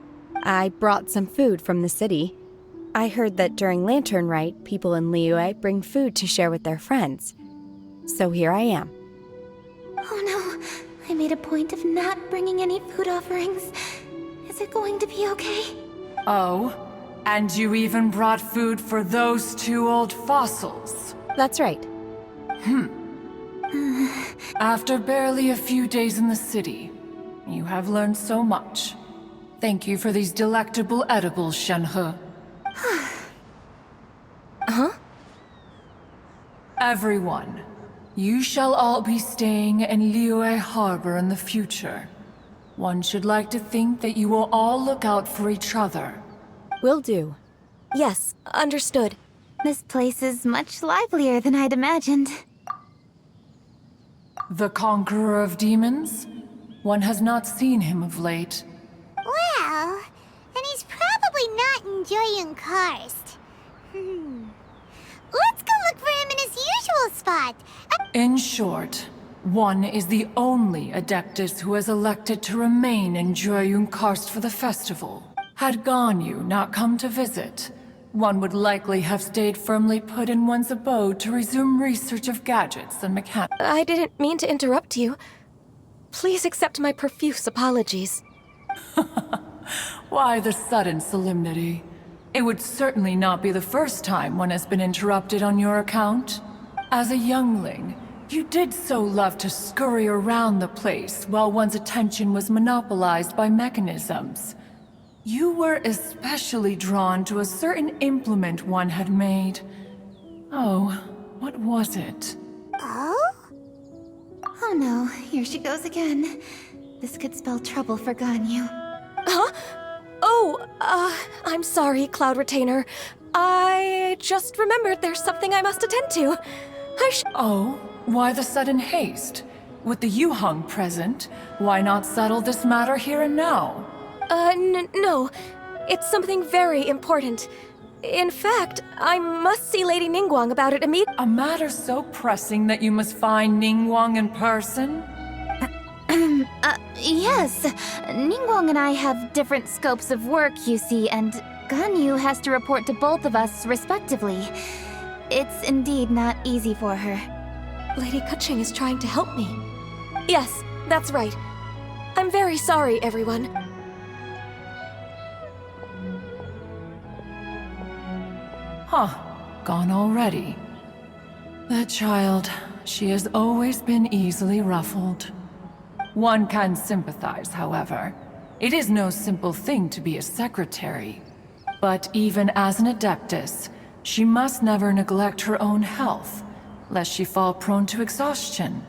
I brought some food from the city. I heard that during Lantern Rite, people in Liyue bring food to share with their friends. So here I am. Oh no, I made a point of not bringing any food offerings. Is it going to be okay? Oh, and you even brought food for those two old fossils. That's right. After barely a few days in the city, you have learned so much. Thank you for these delectable edibles, Shenhe. Huh? Everyone, you shall all be staying in Liyue Harbor in the future. One should like to think that you will all look out for each other. Will do. Yes, understood. This place is much livelier than I'd imagined. The Conqueror of Demons? One has not seen him of late. Well, and he's probably not enjoying karst. Let's go look for him in his usual spot. In short, one is the only Adeptus who has elected to remain in Joyun Karst for the festival. Had Ganyu not come to visit, one would likely have stayed firmly put in one's abode to resume research of gadgets and mechanics. I didn't mean to interrupt you. Please accept my profuse apologies. Why the sudden solemnity? It would certainly not be the first time one has been interrupted on your account. As a youngling, you did so love to scurry around the place while one's attention was monopolized by mechanisms. You were especially drawn to a certain implement one had made. Oh, what was it? Oh? Oh no, here she goes again. This could spell trouble for Ganyu. Huh? Oh, I'm sorry, Cloud Retainer. I just remembered there's something I must attend to. Oh, why the sudden haste? With the Yuheng present, why not settle this matter here and now? No. It's something very important. In fact, I must see Lady Ningguang about it immediately. A matter so pressing that you must find Ningguang in person? Yes. Ningguang and I have different scopes of work, you see, and Ganyu has to report to both of us respectively. It's indeed not easy for her. Lady Kuching is trying to help me. Yes, that's right. I'm very sorry, everyone. Huh, gone already. That child, she has always been easily ruffled. One can sympathize, however. It is no simple thing to be a secretary. But even as an Adeptus, she must never neglect her own health, lest she fall prone to exhaustion.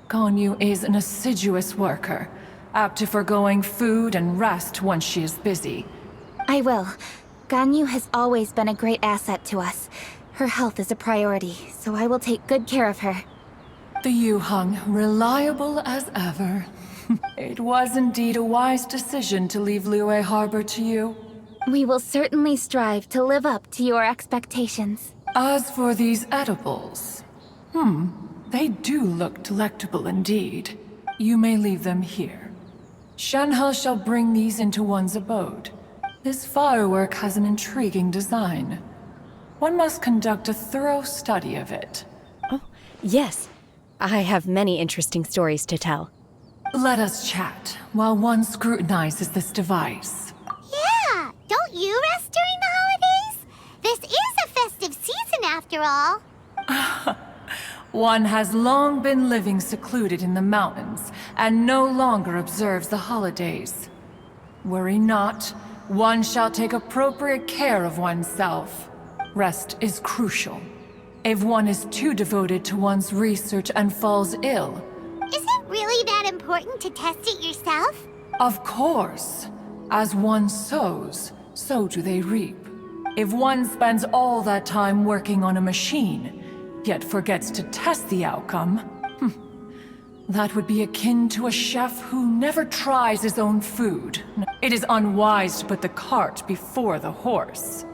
Ganyu is an assiduous worker, apt to foregoing food and rest once she is busy. I will. Ganyu has always been a great asset to us. Her health is a priority, so I will take good care of her. The Yuheng, reliable as ever. It was indeed a wise decision to leave Liyue Harbor to you. We will certainly strive to live up to your expectations. As for these edibles, they do look delectable indeed. You may leave them here. Shenhe shall bring these into one's abode. This firework has an intriguing design. One must conduct a thorough study of it. Oh, yes. I have many interesting stories to tell. Let us chat while one scrutinizes this device. Yeah, don't you rest during the holidays? This is a festive season after all. One has long been living secluded in the mountains and no longer observes the holidays. Worry not, one shall take appropriate care of oneself. Rest is crucial. If one is too devoted to one's research and falls ill... Is it really that important to test it yourself? Of course. As one sows, so do they reap. If one spends all that time working on a machine, yet forgets to test the outcome, that would be akin to a chef who never tries his own food. It is unwise to put the cart before the horse.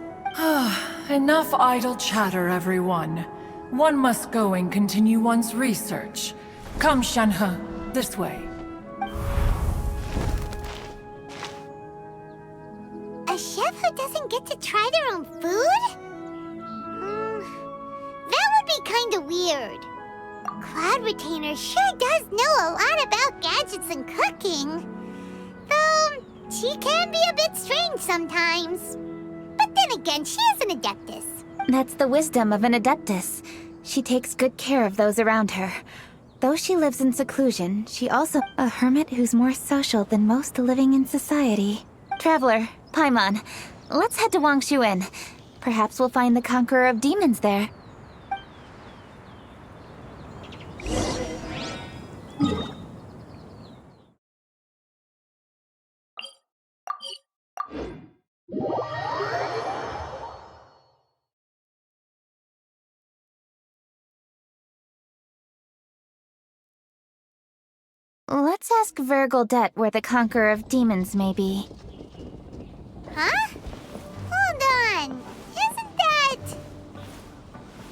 Enough idle chatter, everyone. One must go and continue one's research. Come, Shenhe, this way. A chef who doesn't get to try their own food? That would be kinda weird. Cloud Retainer sure does know a lot about gadgets and cooking. Though, she can be a bit strange sometimes. But then again, she is an Adeptus. That's the wisdom of an Adeptus. She takes good care of those around her. Though she lives in seclusion, she also a hermit who's more social than most living in society. Traveler, Paimon, let's head to Wangshu Inn. Perhaps we'll find the Conqueror of Demons there. Let's ask Virgildet where the Conqueror of Demons may be. Huh? Hold on. Isn't that...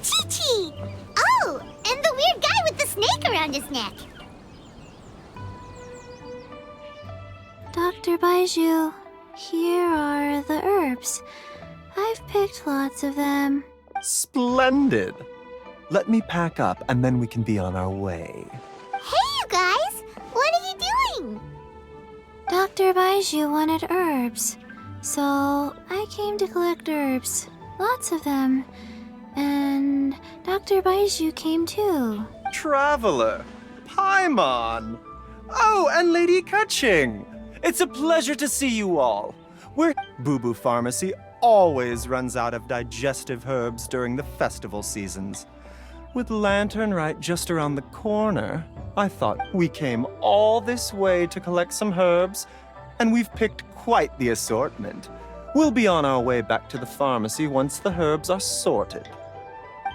Chi-Chi! Oh, and the weird guy with the snake around his neck. Dr. Baiju, here are the herbs. I've picked lots of them. Splendid. Let me pack up and then we can be on our way. Hey, you guys! What are you doing? Dr. Baiju wanted herbs, so I came to collect herbs. Lots of them. And Dr. Baiju came too. Traveler! Paimon! Oh, and Lady Kuching! It's a pleasure to see you all. Boo Boo Pharmacy always runs out of digestive herbs during the festival seasons. With Lantern right just around the corner, I thought we came all this way to collect some herbs, and we've picked quite the assortment. We'll be on our way back to the pharmacy once the herbs are sorted.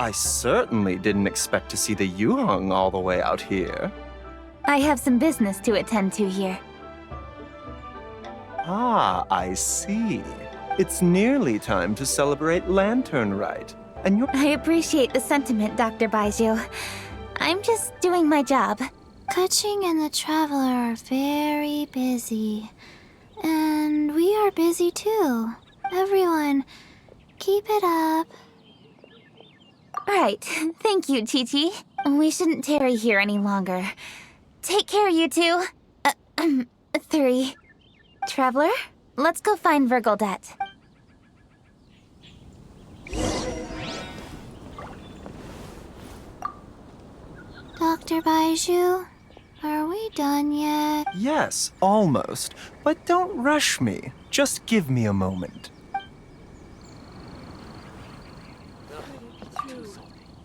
I certainly didn't expect to see the Yuhong all the way out here. I have some business to attend to here. Ah, I see. It's nearly time to celebrate Lantern Rite, and you're... I appreciate the sentiment, Dr. Baiju. I'm just doing my job. Kuching and the Traveler are very busy. And we are busy too. Everyone, keep it up. Right. Thank you, Chi-Chi. We shouldn't tarry here any longer. Take care, you two. 3. Traveler, let's go find Virgildet. Dr. Baiju, are we done yet? Yes, almost. But don't rush me. Just give me a moment.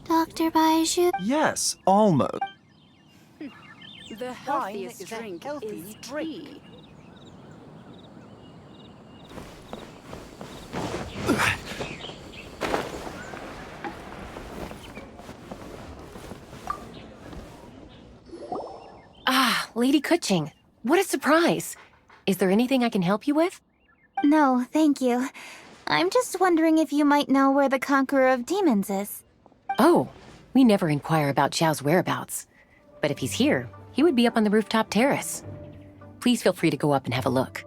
Dr. Baiju? Yes, almost. The healthiest drink is tea. Ah, Lady Kuching. What a surprise. Is there anything I can help you with? No, thank you. I'm just wondering if you might know where the Conqueror of Demons is. Oh, we never inquire about Xiao's whereabouts. But if he's here, he would be up on the rooftop terrace. Please feel free to go up and have a look.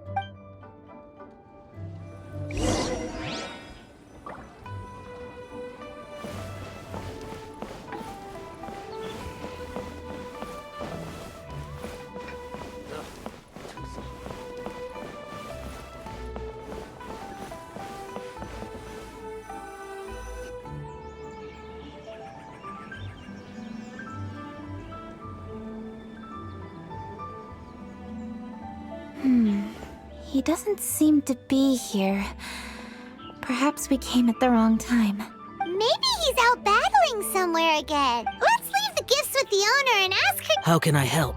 He doesn't seem to be here. Perhaps we came at the wrong time. Maybe he's out battling somewhere again. Let's leave the gifts with the owner and ask her... How can I help?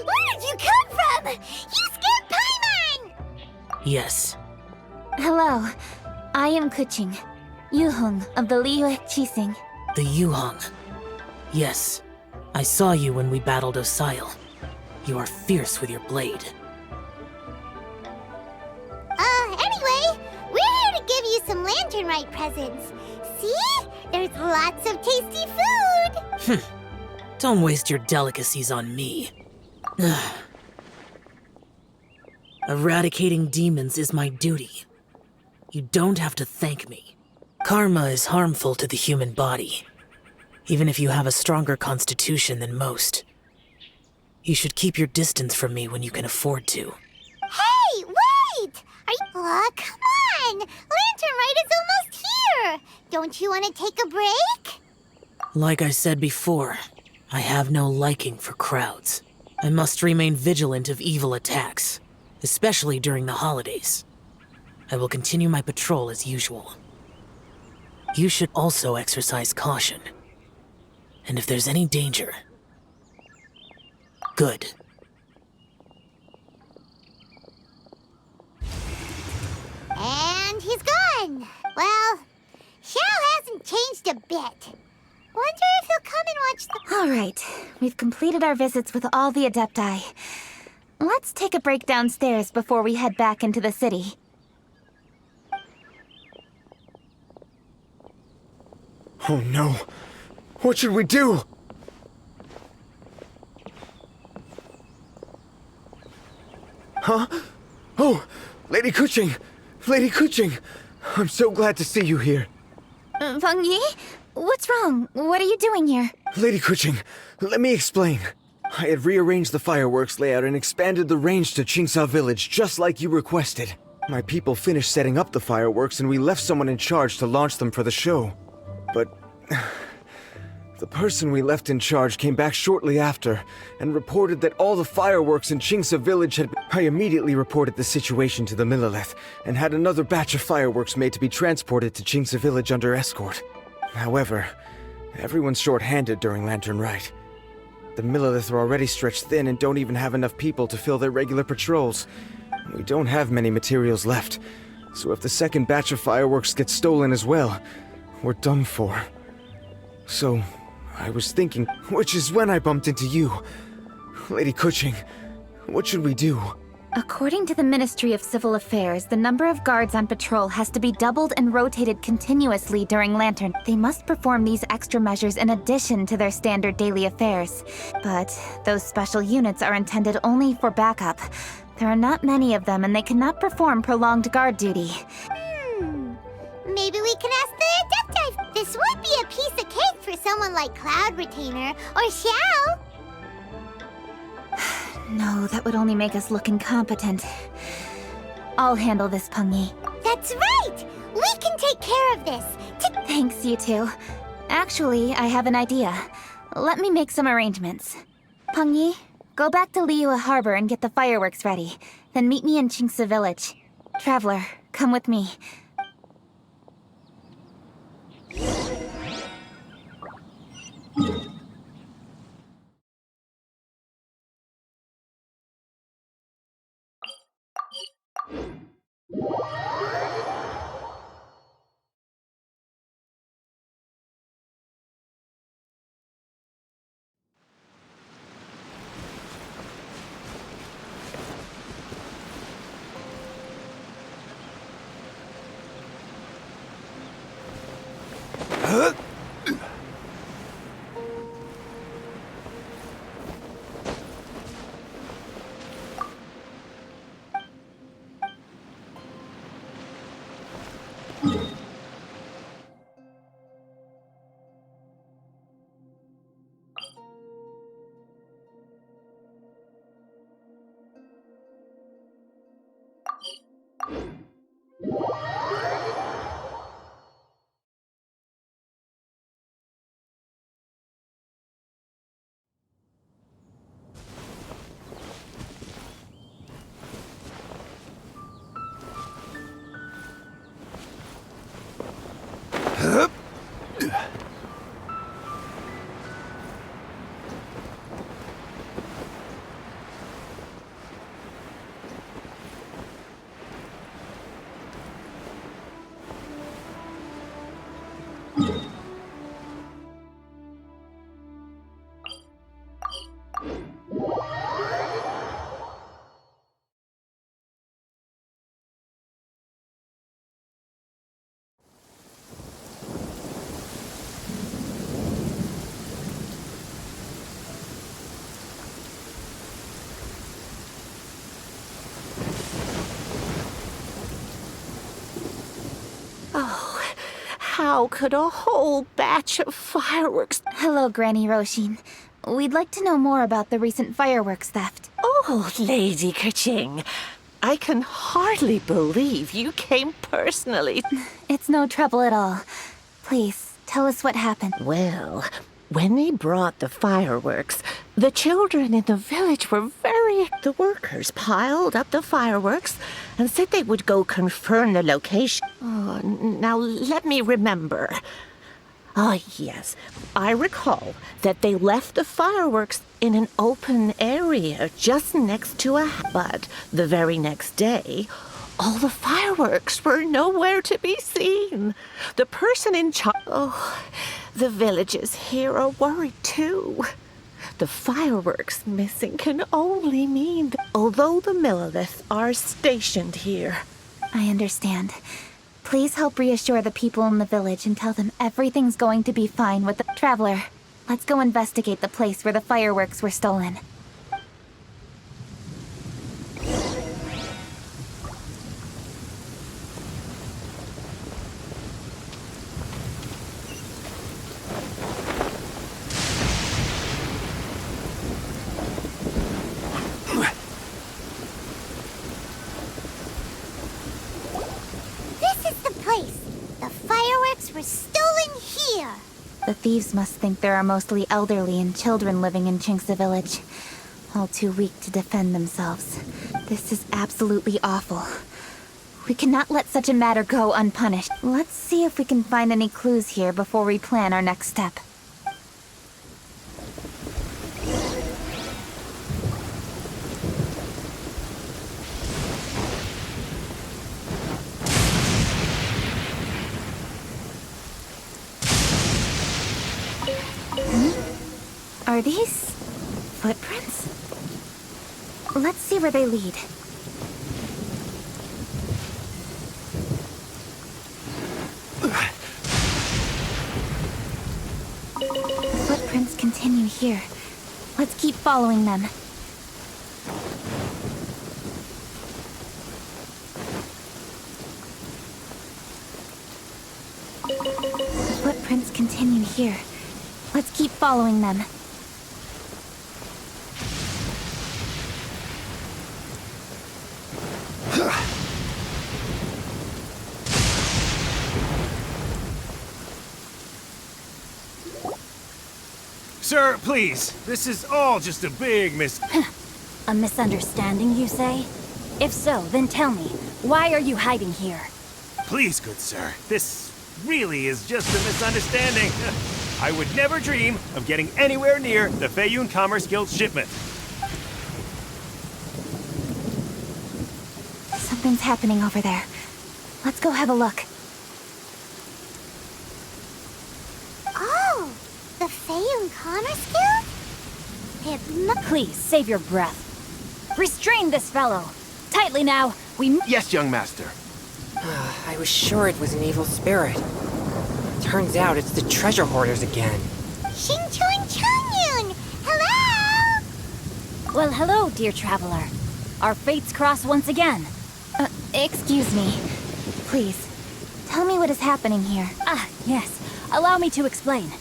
Where did you come from? You scared Paimon! Yes. Hello. I am Kuching, Yuhong of the Liyue Chising. The Yuhong. Yes. I saw you when we battled Osile. You are fierce with your blade. Anyway, we're here to give you some Lantern Rite presents. See? There's lots of tasty food! Don't waste your delicacies on me. Eradicating demons is my duty. You don't have to thank me. Karma is harmful to the human body, even if you have a stronger constitution than most. You should keep your distance from me when you can afford to. Hey, wait! Are you... Aw, come on! Lantern Rite is almost here! Don't you want to take a break? Like I said before, I have no liking for crowds. I must remain vigilant of evil attacks, especially during the holidays. I will continue my patrol as usual. You should also exercise caution. And if there's any danger... Good. And he's gone! Well, changed a bit. Wonder if he'll come and watch the... All right, we've completed our visits with all the Adepti. Let's take a break downstairs before we head back into the city. Oh no! What should we do? Huh? Oh! Lady Kuching! Lady Kuching! I'm so glad to see you here. Feng Yi? What's wrong? What are you doing here? Lady Kuching, let me explain. I had rearranged the fireworks layout and expanded the range to Qingsa Village just like you requested. My people finished setting up the fireworks and we left someone in charge to launch them for the show. But... the person we left in charge came back shortly after and reported that all the fireworks in Qingsa Village had... I immediately reported the situation to the Millelith and had another batch of fireworks made to be transported to Qingsa Village under escort. However, everyone's short-handed during Lantern Rite. The Millelith are already stretched thin and don't even have enough people to fill their regular patrols. We don't have many materials left, so if the second batch of fireworks gets stolen as well, we're done for. So, I was thinking, which is when I bumped into you. Lady Kuching, what should we do? According to the Ministry of Civil Affairs, the number of guards on patrol has to be doubled and rotated continuously during Lantern. They must perform these extra measures in addition to their standard daily affairs. But those special units are intended only for backup. There are not many of them and they cannot perform prolonged guard duty. Maybe we can ask the Adepti. This would be a piece of cake for someone like Cloud Retainer or Xiao. No, that would only make us look incompetent. I'll handle this, Peng Yi. That's right! We can take care of this. Thanks, you two. Actually, I have an idea. Let me make some arrangements. Peng Yi, go back to Liyue Harbor and get the fireworks ready. Then meet me in Qingsa Village. Traveler, come with me. How could a whole batch of fireworks... Hello, Granny Roshin. We'd like to know more about the recent fireworks theft. Oh, Lady Kuching, I can hardly believe you came personally. It's no trouble at all. Please, tell us what happened. Well, when they brought the fireworks, the children in the village were very... The workers piled up the fireworks and said they would go confirm the location. Oh, now let me remember. Ah, yes. I recall that they left the fireworks in an open area just next to a... But the very next day, All the fireworks were nowhere to be seen. The person in charge... Oh, the villagers here are worried too. The fireworks missing can only mean that although the Millelith are stationed here. I understand. Please help reassure the people in the village and tell them everything's going to be fine with the traveler. Let's go investigate the place where the fireworks were stolen. Were stolen here. The thieves must think there are mostly elderly and children living in Chinksa village, all too weak to defend themselves. This is absolutely awful. We cannot let such a matter go unpunished. Let's see if we can find any clues here before we plan our next step. Are these footprints? Let's see where they lead. The footprints continue here. Let's keep following them. The footprints continue here. Let's keep following them. Sir, please. This is all just a big A misunderstanding, you say? If so, then tell me, why are you hiding here? Please, good sir. This really is just a misunderstanding. I would never dream of getting anywhere near the Feiyun Commerce Guild shipment. Something's happening over there. Let's go have a look. Oh, the Feiyun Commerce Guild? Please, save your breath. Restrain this fellow. Tightly now, we... Yes, young master. I was sure it was an evil spirit. Turns out it's the treasure hoarders again. Xingchuan Changyun! Hello! Well, hello, dear traveler. Our fates cross once again. Excuse me. Please, tell me what is happening here. Ah, yes. Allow me to explain.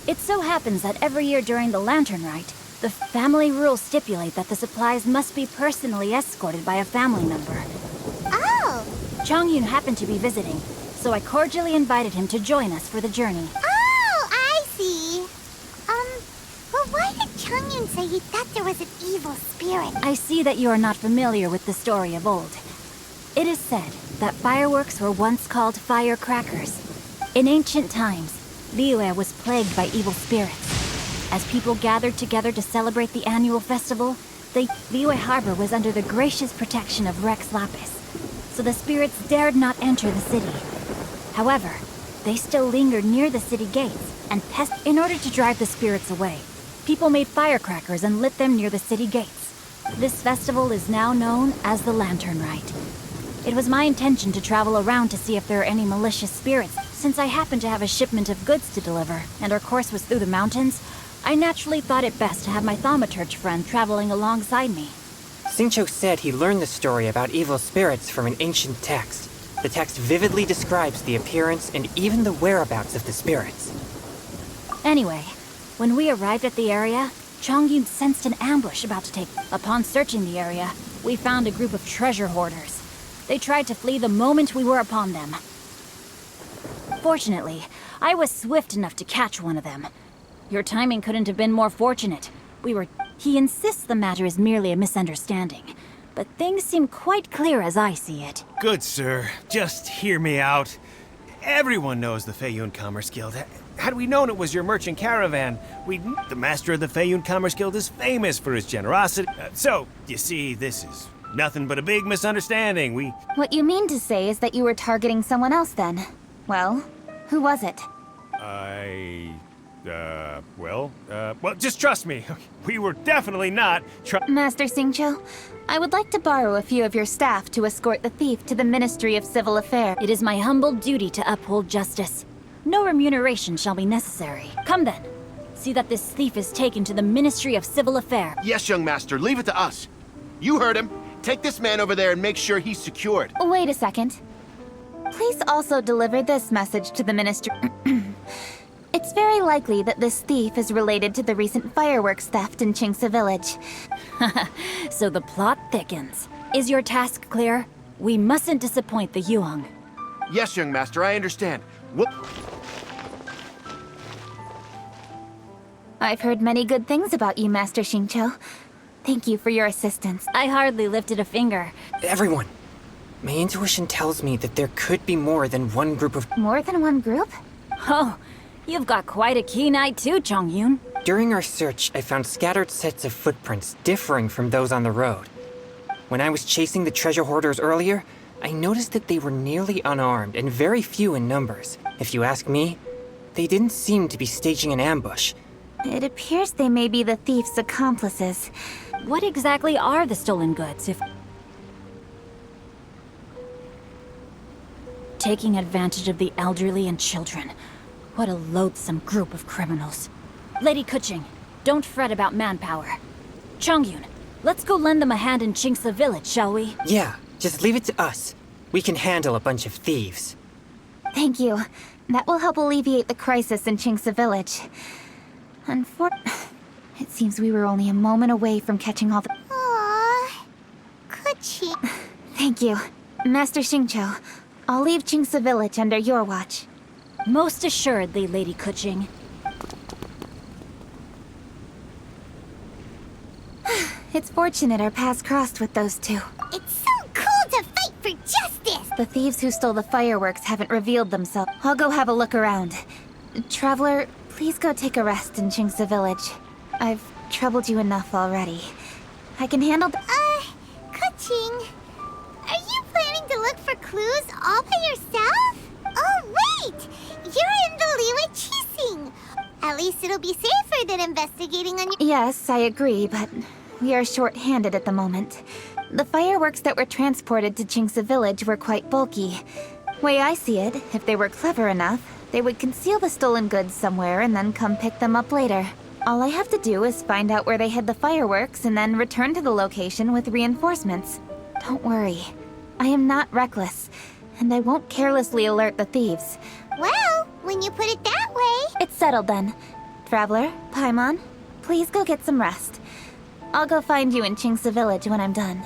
It so happens that every year during the Lantern Rite, the family rules stipulate that the supplies must be personally escorted by a family member. Oh! Changyun happened to be visiting, so I cordially invited him to join us for the journey. Oh, I see. Well, why did Changyun say he thought there was an evil spirit? I see that you are not familiar with the story of old. It is said that fireworks were once called firecrackers. In ancient times, Liyue was plagued by evil spirits. As people gathered together to celebrate the annual festival, Liyue Harbor was under the gracious protection of Rex Lapis, so the spirits dared not enter the city. However, they still lingered near the city gates and in order to drive the spirits away, people made firecrackers and lit them near the city gates. This festival is now known as the Lantern Rite. It was my intention to travel around to see if there are any malicious spirits. Since I happened to have a shipment of goods to deliver, and our course was through the mountains, I naturally thought it best to have my thaumaturge friend traveling alongside me. Xingqiu said he learned the story about evil spirits from an ancient text. The text vividly describes the appearance and even the whereabouts of the spirits. Anyway, when we arrived at the area, Changyun sensed an ambush about to take. Upon searching the area, we found a group of treasure hoarders. They tried to flee the moment we were upon them. Fortunately, I was swift enough to catch one of them. Your timing couldn't have been more fortunate. He insists the matter is merely a misunderstanding, but things seem quite clear as I see it. Good sir, just hear me out. Everyone knows the Feiyun Commerce Guild. Had we known it was your merchant caravan, the master of the Feiyun Commerce Guild is famous for his generosity. So, you see, this is nothing but a big misunderstanding. What you mean to say is that you were targeting someone else then? Well, who was it? Well, just trust me. We were definitely not Master Xingqiu, I would like to borrow a few of your staff to escort the thief to the Ministry of Civil Affairs. It is my humble duty to uphold justice. No remuneration shall be necessary. Come then. See that this thief is taken to the Ministry of Civil Affairs. Yes, young master, leave it to us. You heard him. Take this man over there and make sure he's secured. Wait a second. Please also deliver this message to the Ministry. It's very likely that this thief is related to the recent fireworks theft in Qingce Village. So the plot thickens. Is your task clear? We mustn't disappoint the Yuang. Yes, young master, I understand. I've heard many good things about you, Master Xingqiu. Thank you for your assistance. I hardly lifted a finger. Everyone, my intuition tells me that there could be more than one group of... More than one group? Oh, you've got quite a keen eye too, Chongyun. During our search, I found scattered sets of footprints differing from those on the road. When I was chasing the treasure hoarders earlier, I noticed that they were nearly unarmed and very few in numbers. If you ask me, they didn't seem to be staging an ambush. It appears they may be the thief's accomplices. What exactly are the stolen goods, if... Taking advantage of the elderly and children. What a loathsome group of criminals. Lady Kuching, don't fret about manpower. Chongyun, let's go lend them a hand in Qingce Village, shall we? Yeah, just leave it to us. We can handle a bunch of thieves. Thank you. That will help alleviate the crisis in Qingce Village. It seems we were only a moment away from catching all the... Aww. Kuching. Thank you. Master Xingqiu, I'll leave Qingce Village under your watch. Most assuredly, Lady Kuching. It's fortunate our paths crossed with those two. It's so cool to fight for justice! The thieves who stole the fireworks haven't revealed themselves. I'll go have a look around. Traveler, please go take a rest in Qingce Village. I've troubled you enough already. I can handle Kuching, are you planning to look for clues all by yourself? Oh, wait! You're in the Liwei Qixing! At least it'll be safer than investigating on your... Yes, I agree, but we are short-handed at the moment. The fireworks that were transported to Qingce Village were quite bulky. Way I see it, if they were clever enough, they would conceal the stolen goods somewhere and then come pick them up later. All I have to do is find out where they hid the fireworks and then return to the location with reinforcements. Don't worry. I am not reckless, and I won't carelessly alert the thieves. Well, when you put it that way... It's settled then. Traveler, Paimon, please go get some rest. I'll go find you in Qingce Village when I'm done.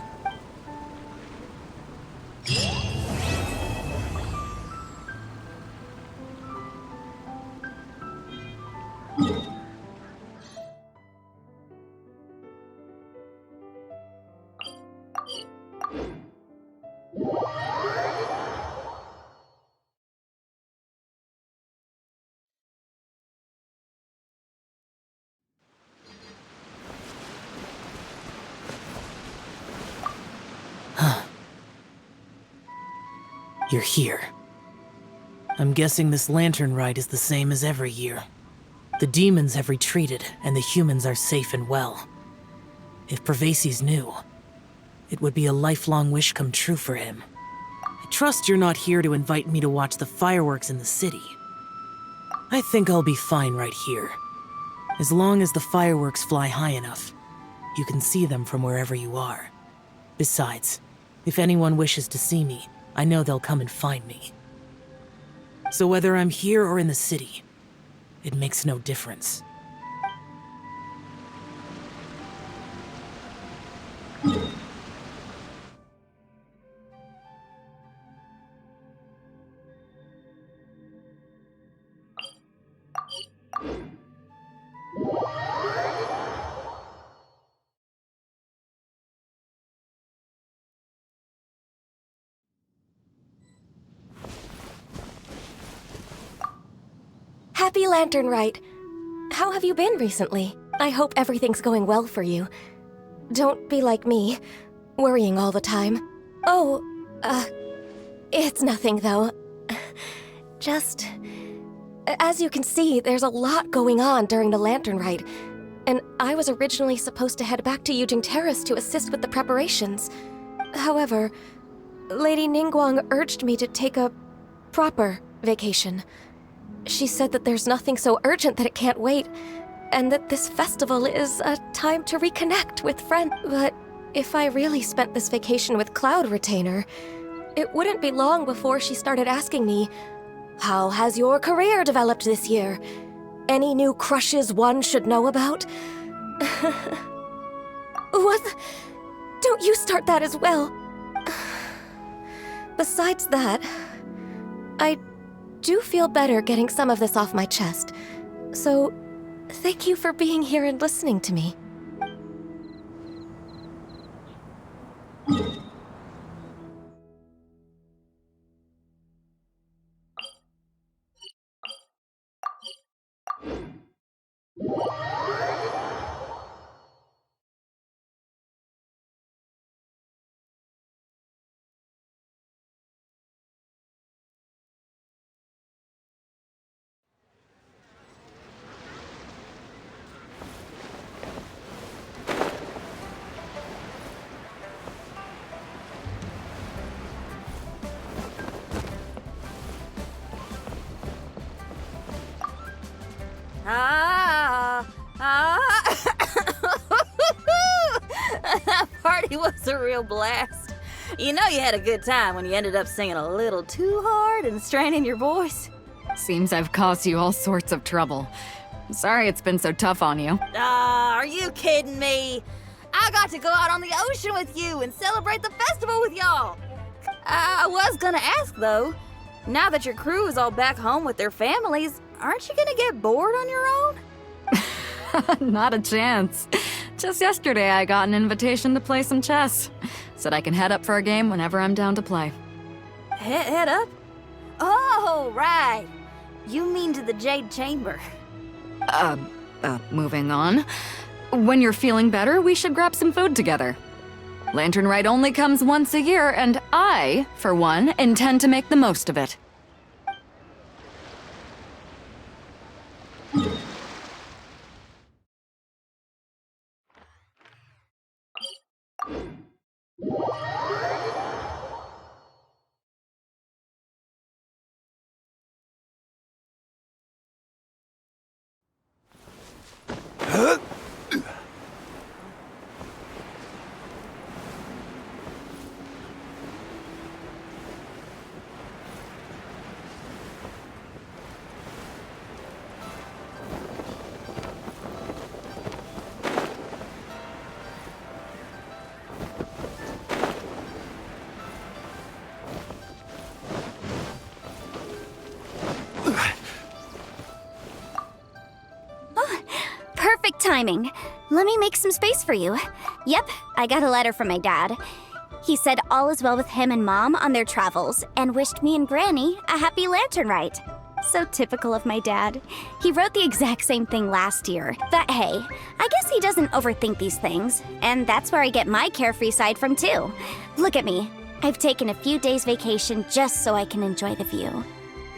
You're here. I'm guessing this lantern rite is the same as every year. The demons have retreated, and the humans are safe and well. If Pervases knew, it would be a lifelong wish come true for him. I trust you're not here to invite me to watch the fireworks in the city. I think I'll be fine right here. As long as the fireworks fly high enough, you can see them from wherever you are. Besides, if anyone wishes to see me, I know they'll come and find me. So whether I'm here or in the city, it makes no difference. Happy Lantern Rite. How have you been recently? I hope everything's going well for you. Don't be like me. worrying all the time. Oh, it's nothing though. Just... As you can see, there's a lot going on during the lantern rite, and I was originally supposed to head back to Yujing Terrace to assist with the preparations. However, Lady Ningguang urged me to take a proper vacation. She said that there's nothing so urgent that it can't wait, and that this festival is a time to reconnect with friends. But if I really spent this vacation with Cloud Retainer, it wouldn't be long before she started asking me, "How has your career developed this year? Any new crushes one should know about?" What? Don't you start that as well. Besides that, I do feel better getting some of this off my chest. So, thank you for being here and listening to me. That party was a real blast. You know you had a good time when you ended up singing a little too hard and straining your voice. Seems I've caused you all sorts of trouble. Sorry it's been so tough on you. Are you kidding me? I got to go out on the ocean with you and celebrate the festival with y'all. I was gonna ask though, now that your crew is all back home with their families, aren't you gonna get bored on your own? Not a chance. Just yesterday I got an invitation to play some chess. Said I can head up for a game whenever I'm down to play. Head up? Oh, right. You mean to the Jade Chamber. Moving on. When you're feeling better, we should grab some food together. Lantern Rite only comes once a year, and I, for one, intend to make the most of it. Perfect timing. Let me make some space for you. Yep, I got a letter from my dad. He said all is well with him and Mom on their travels and wished me and Granny a happy lantern rite. So typical of my dad. He wrote the exact same thing last year. But hey, I guess he doesn't overthink these things, and that's where I get my carefree side from too. Look at me. I've taken a few days vacation just so I can enjoy the view.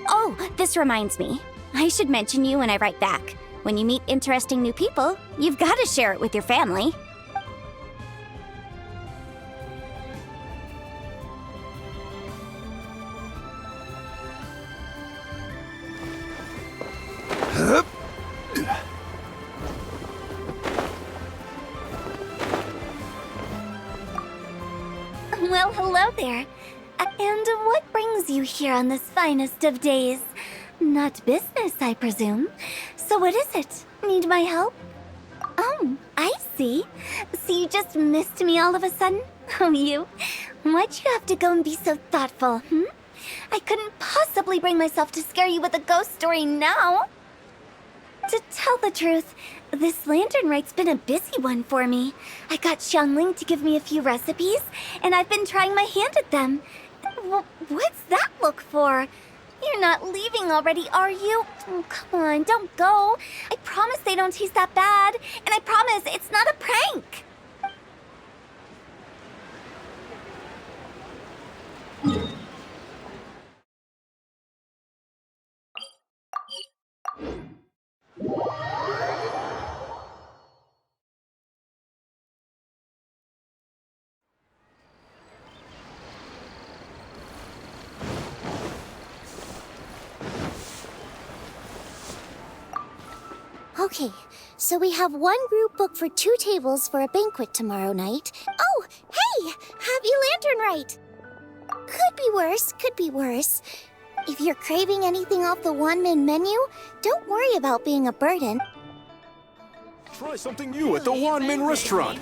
Oh, this reminds me. I should mention you when I write back. When you meet interesting new people, you've got to share it with your family. Well, hello there. And what brings you here on this finest of days? Not business, I presume. So what is it? Need my help? Oh, I see. So you just missed me all of a sudden? Oh, you? Why'd you have to go and be so thoughtful, I couldn't possibly bring myself to scare you with a ghost story now. To tell the truth, this lantern rite's been a busy one for me. I got Xiangling to give me a few recipes, and I've been trying my hand at them. What's that look for? You're not leaving already, are you? Oh, come on, don't go. I promise they don't taste that bad, and I promise it's not a prank. Okay, so we have one group booked for 2 tables for a banquet tomorrow night. Oh, hey! Happy Lantern Rite! Could be worse, could be worse. If you're craving anything off the one-min menu, don't worry about being a burden. Try something new at the One-Min restaurant.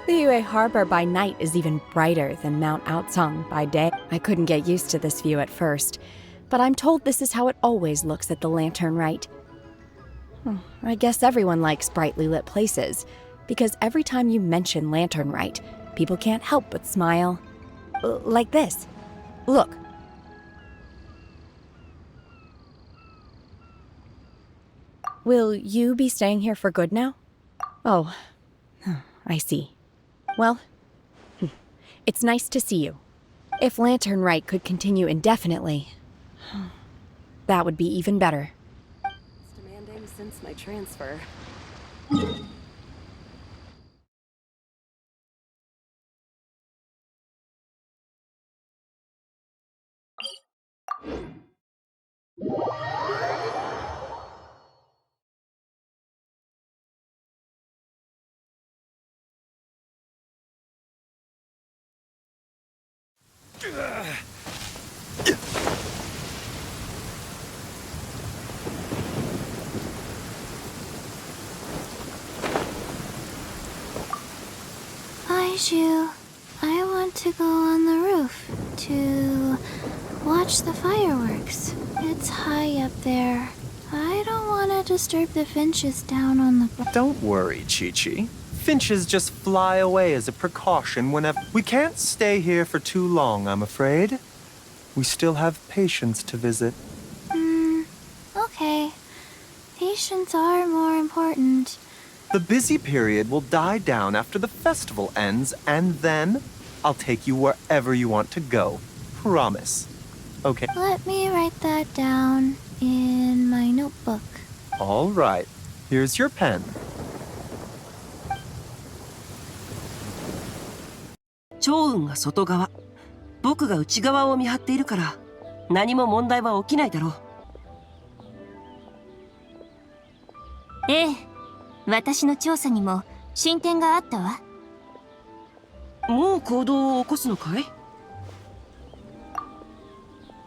Liyue Harbor by night is even brighter than Mount Aocang by day. I couldn't get used to this view at first, but I'm told this is how it always looks at the Lantern Rite. I guess everyone likes brightly lit places, because every time you mention Lantern Rite, people can't help but smile. Like this. Look. Will you be staying here for good now? Oh, I see. Well, it's nice to see you. If Lantern Rite could continue indefinitely, that would be even better. It's demanding since my transfer. Aiju, I want to go on the roof to watch the fireworks. It's high up there. I don't want to disturb the finches down on the... Don't worry, Chi-Chi. Finches just fly away as a precaution whenever... We can't stay here for too long, I'm afraid. We still have patients to visit. Okay. Patients are more important. The busy period will die down after the festival ends, and then I'll take you wherever you want to go. Promise. Okay. Let me write that down in my notebook. All right. Here's your pen. Chōunが外側、僕が内側を見張っているから、何も問題は起きないだろう。ええ、私の調査にも進展があったわ。もう行動を起こすのかい？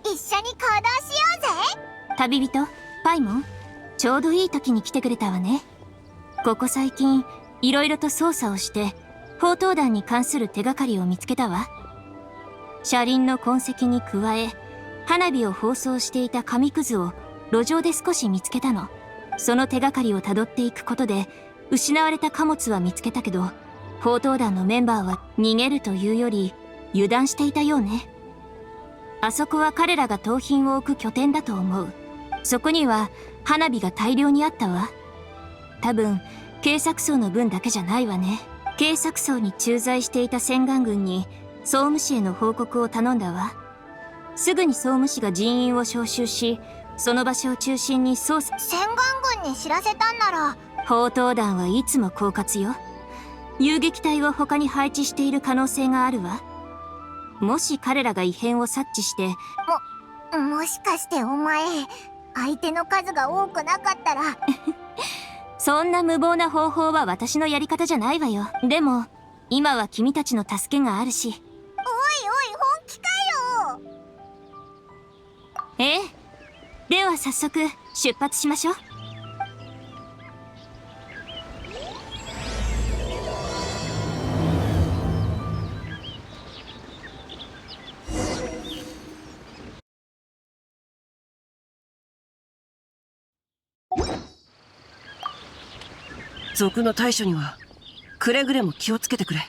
一緒に行動しようぜ。旅人、パイモン、ちょうどいい時に来てくれたわね。ここ最近、いろいろと捜査をして、砲塔弾に関する手がかりを見つけたわ。車輪の痕跡に加え、花火を包装していた紙くずを路上で少し見つけたの。その手がかりをたどっていくことで、失われた貨物は見つけたけど、砲塔団のメンバーは逃げるというより油断していたようね。あそこは彼らが盗品を置く拠点だと思う。そこには花火が大量にあったわ。多分警察層の分だけじゃないわね。警察層に駐在していた洗顔軍に総務士への報告を頼んだわ。すぐに総務士が人員を招集し、その場所を中心に捜査。洗顔軍に知らせたんなら。砲塔団はいつも狡猾よ。遊撃隊を他に配置している可能性があるわ。もし彼らが異変を察知して、もしかしてお前、相手の数が多くなかったら。そんな無謀な方法は私のやり方じゃないわよ。でも、今は君たちの助けがあるし。おいおい、本気かよ。ええ。では早速出発しましょう。賊の対処にはくれぐれも気をつけてくれ。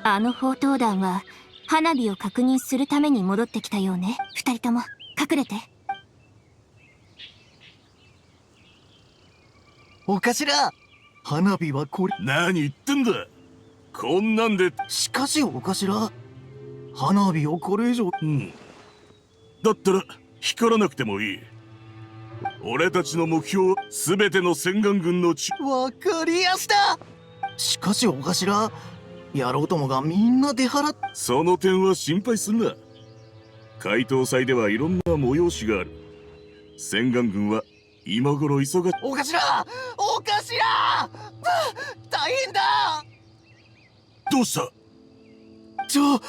あの砲塔団は花火を確認するために戻ってきたようね。二人とも隠れて。お頭、花火はこれ。何言ってんだ。こんなんで。しかしお頭、花火をこれ以上。だったら光らなくてもいい。俺たちの目標は全ての洗顔軍のわかりやした。しかしお頭、野郎どもがみんな出払っ。その点は心配すんな。解凍祭ではいろんな催しがある。洗顔軍は今頃忙し。お頭、お頭、大変だ。どうした？情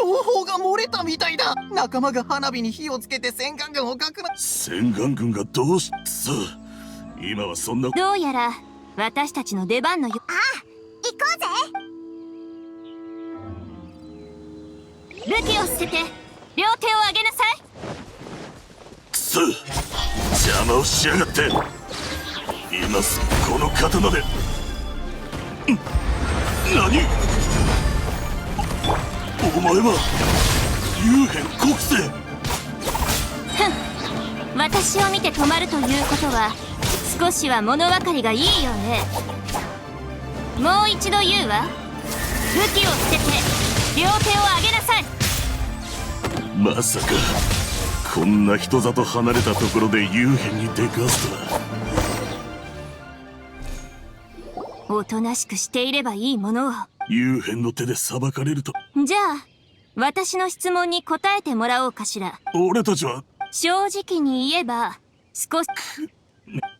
報が漏れたみたいだ。仲間が花火に火をつけて洗顔軍をかくな。洗顔軍がどうしさあ、今はそんな。どうやら私たちの出番のよ。ああ、行こうぜ。武器を捨てて両手を上げなさい。くそ、邪魔をしやがって。今すぐこの刀で。何？お前は幽変国政。ふん、私を見て止まるということは少しは物分かりがいいよね。もう一度言うわ。武器を捨てて両手を上げなさい。まさかこんな人里離れたところで幽変に出くわすとは。おとなしくしていればいいものを。幽変の手で裁かれると。じゃあ私の質問に答えてもらおうかしら。俺たちは正直に言えば少し。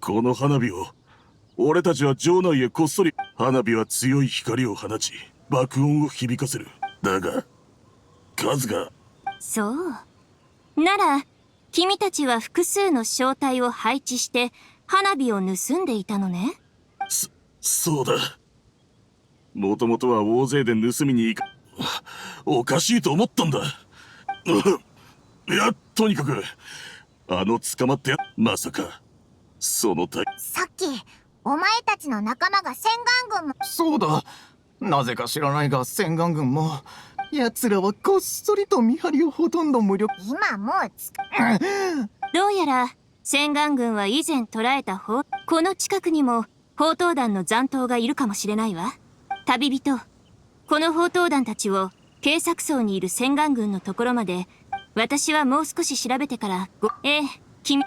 この花火を俺たちは城内へこっそり。花火は強い光を放ち爆音を響かせる。だが数が。そうなら君たちは複数の小隊を配置して花火を盗んでいたのね。そうだ。もともとは大勢で盗みに行く。おかしいと思ったんだ。いや、とにかく捕まって。まさかその隊。さっきお前たちの仲間が洗顔軍も。そうだ、なぜか知らないが洗顔軍も。奴らはこっそりと見張りをほとんど無力。今もうどうやら洗顔軍は以前捕らえたこの近くにも砲塔団の残党がいるかもしれないわ。旅人、この砲塔団たちを警察層にいる洗顔軍のところまで私はもう少し調べてから君。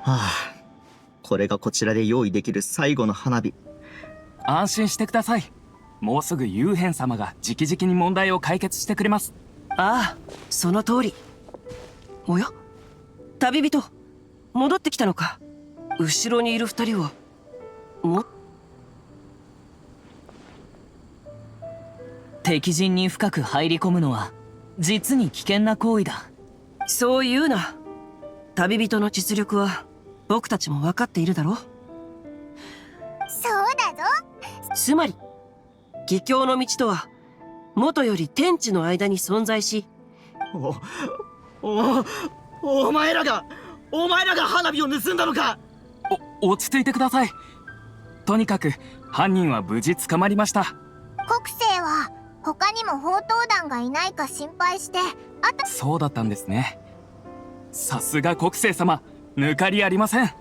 あ、これがこちらで用意できる最後の花火。安心してください。もうすぐユーヘン様が直々に問題を解決してくれます。ああ、その通り。おや、旅人、戻ってきたのか。後ろにいる二人は敵陣に深く入り込むのは実に危険な行為だ。そう言うな。旅人の実力は僕たちも分かっているだろう。そうだぞ。つまり義教の道とは元より天地の間に存在し、お前らが花火を盗んだのか。落ち着いてください。とにかく犯人は無事捕まりました。国政は他にも砲塔団がいないか心配して、そうだったんですね。さすが国政様、抜かりありません。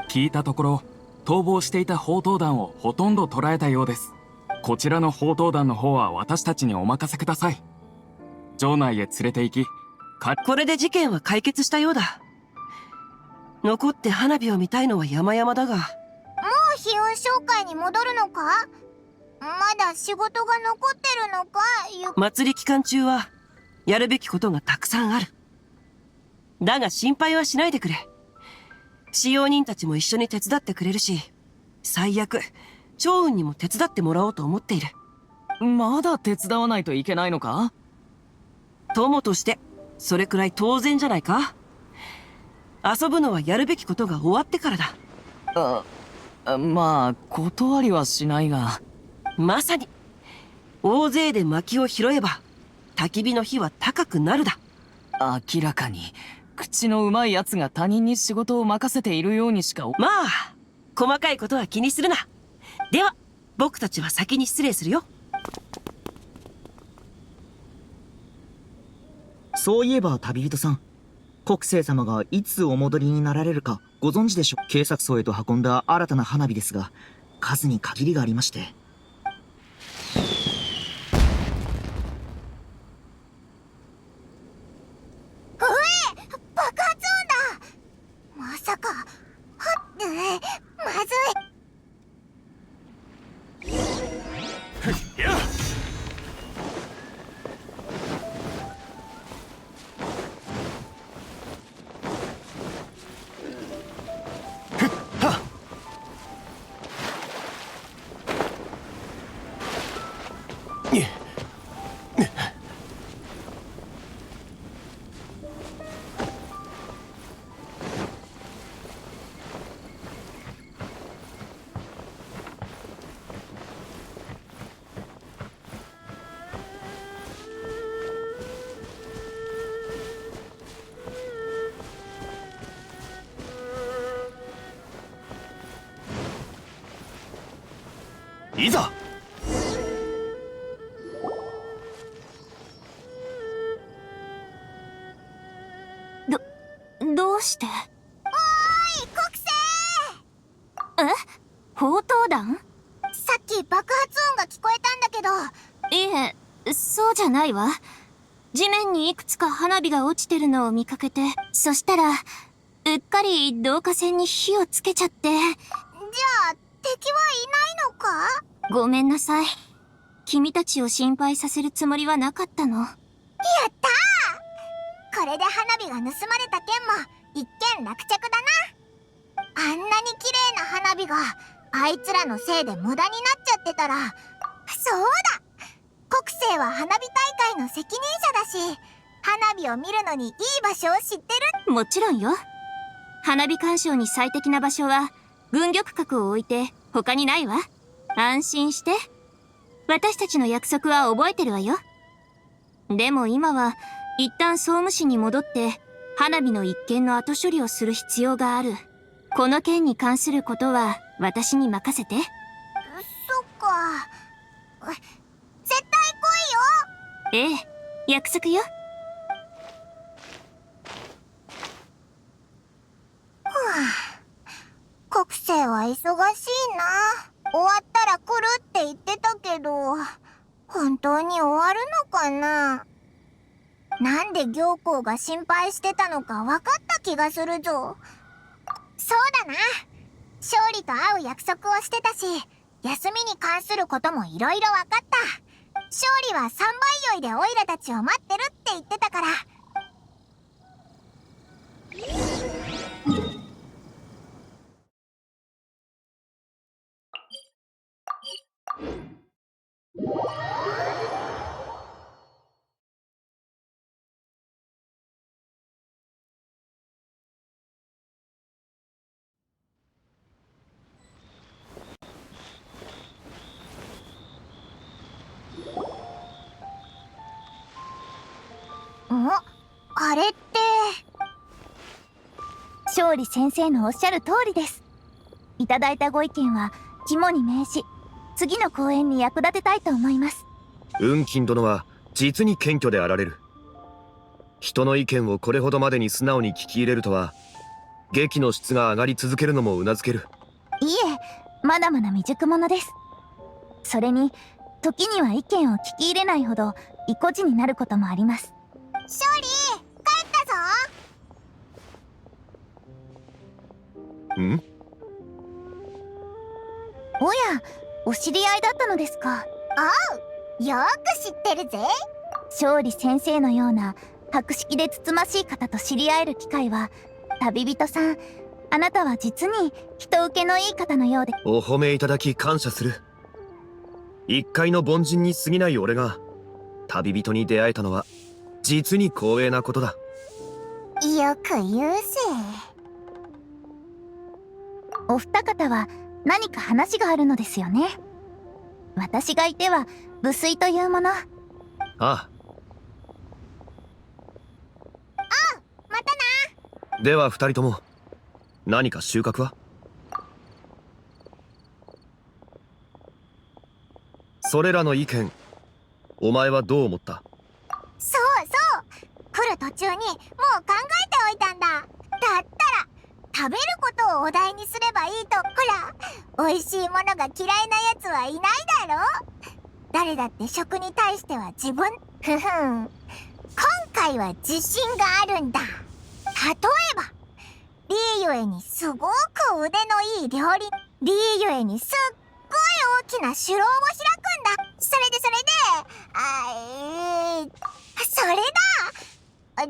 聞いたところ逃亡していた砲塔団をほとんど捕らえたようです。こちらの砲塔団の方は私たちにお任せください。城内へ連れて行き、これで事件は解決したようだ。残って花火を見たいのは山々だが。もう悲運商会に戻るのか。まだ仕事が残ってるのか。祭り期間中はやるべきことがたくさんある。だが心配はしないでくれ。使用人たちも一緒に手伝ってくれるし、最悪趙雲にも手伝ってもらおうと思っている。まだ手伝わないといけないのか。友としてそれくらい当然じゃないか。遊ぶのはやるべきことが終わってからだ。まあ断りはしないが。まさに大勢で薪を拾えば焚き火の火は高くなるだ。明らかに口のうまいやつが他人に仕事を任せているようにしか。まあ細かいことは気にするな。では僕たちは先に失礼するよ。そういえば旅人さん、国政様がいつお戻りになられるかご存知でしょう。警察層へと運んだ新たな花火ですが、数に限りがありまして。爆発音だ。まさか。まずい。いざ。どうして。おーい、国政。砲塔弾？さっき爆発音が聞こえたんだけど。いえ、そうじゃないわ。地面にいくつか花火が落ちてるのを見かけて、そしたらうっかり導火線に火をつけちゃって。じゃあ敵はいないのか？ごめんなさい。君たちを心配させるつもりはなかったの。やったー！これで花火が盗まれた件も一件落着だな。あんなに綺麗な花火があいつらのせいで無駄になっちゃってたら。そうだ！国政は花火大会の責任者だし、花火を見るのにいい場所を知ってる。もちろんよ。花火鑑賞に最適な場所は軍玉閣を置いて他にないわ。安心して。私たちの約束は覚えてるわよ。でも今は一旦総務省に戻って花火の一件の後処理をする必要がある。この件に関することは私に任せて。そっか。絶対来いよ。ええ、約束よ。国政は忙しいな。終わったら来るって言ってたけど、本当に終わるのかな。なんで行幸が心配してたのか分かった気がするぞ。そうだな。勝利と会う約束をしてたし、休みに関することもいろいろ分かった。勝利は3倍酔いでオイラたちを待ってるって言ってたから。あれって勝利先生のおっしゃる通りです。いただいたご意見は肝に銘じ、次の公演に役立てたいと思います。雲金殿は実に謙虚であられる。人の意見をこれほどまでに素直に聞き入れるとは、劇の質が上がり続けるのもうなずける。いえ、まだまだ未熟者です。それに時には意見を聞き入れないほど意固地になることもあります。勝利、帰ったぞ。ん？おや、お知り合いだったのですか。おう、よく知ってるぜ。勝利先生のような博識でつつましい方と知り合える機会は、旅人さん、あなたは実に人受けのいい方のようで。お褒めいただき感謝する。一介の凡人に過ぎない俺が旅人に出会えたのは実に光栄なことだ。よく言うぜ。お二方は何か話があるのですよね。私がいては無粋というもの。ああ。またな。では二人とも何か収穫は？それらの意見、お前はどう思った？そうそう、来る途中にもう考えておいたんだ。だったら食べることをお題にすればいいと。ほら、美味しいものが嫌いなやつはいないだろ。誰だって食に対しては自分。今回は自信があるんだ。例えばリーユエにすごく腕のいい料理。リーユエにすっごい大きな城を開くんだ。それでそれだ。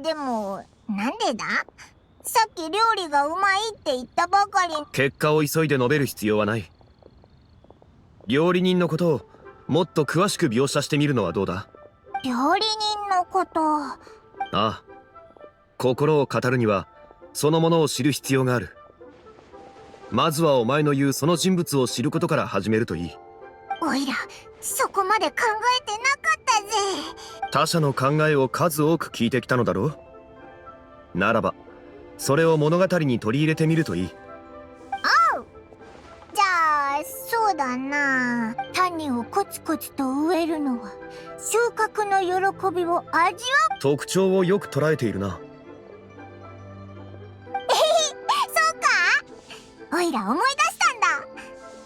でもなんでだ？さっき料理がうまいって言ったばかり。結果を急いで述べる必要はない。料理人のことをもっと詳しく描写してみるのはどうだ？料理人のこと。ああ、心を語るにはそのものを知る必要がある。まずはお前の言うその人物を知ることから始めるといい。おいらそこまで考えてなかったぜ。他者の考えを数多く聞いてきたのだろう。ならばそれを物語に取り入れてみるといい。おう。じゃあそうだな。種をコツコツと植えるのは収穫の喜びを味わう。特徴をよく捉えているな。そうか。おいら思い出したんだ。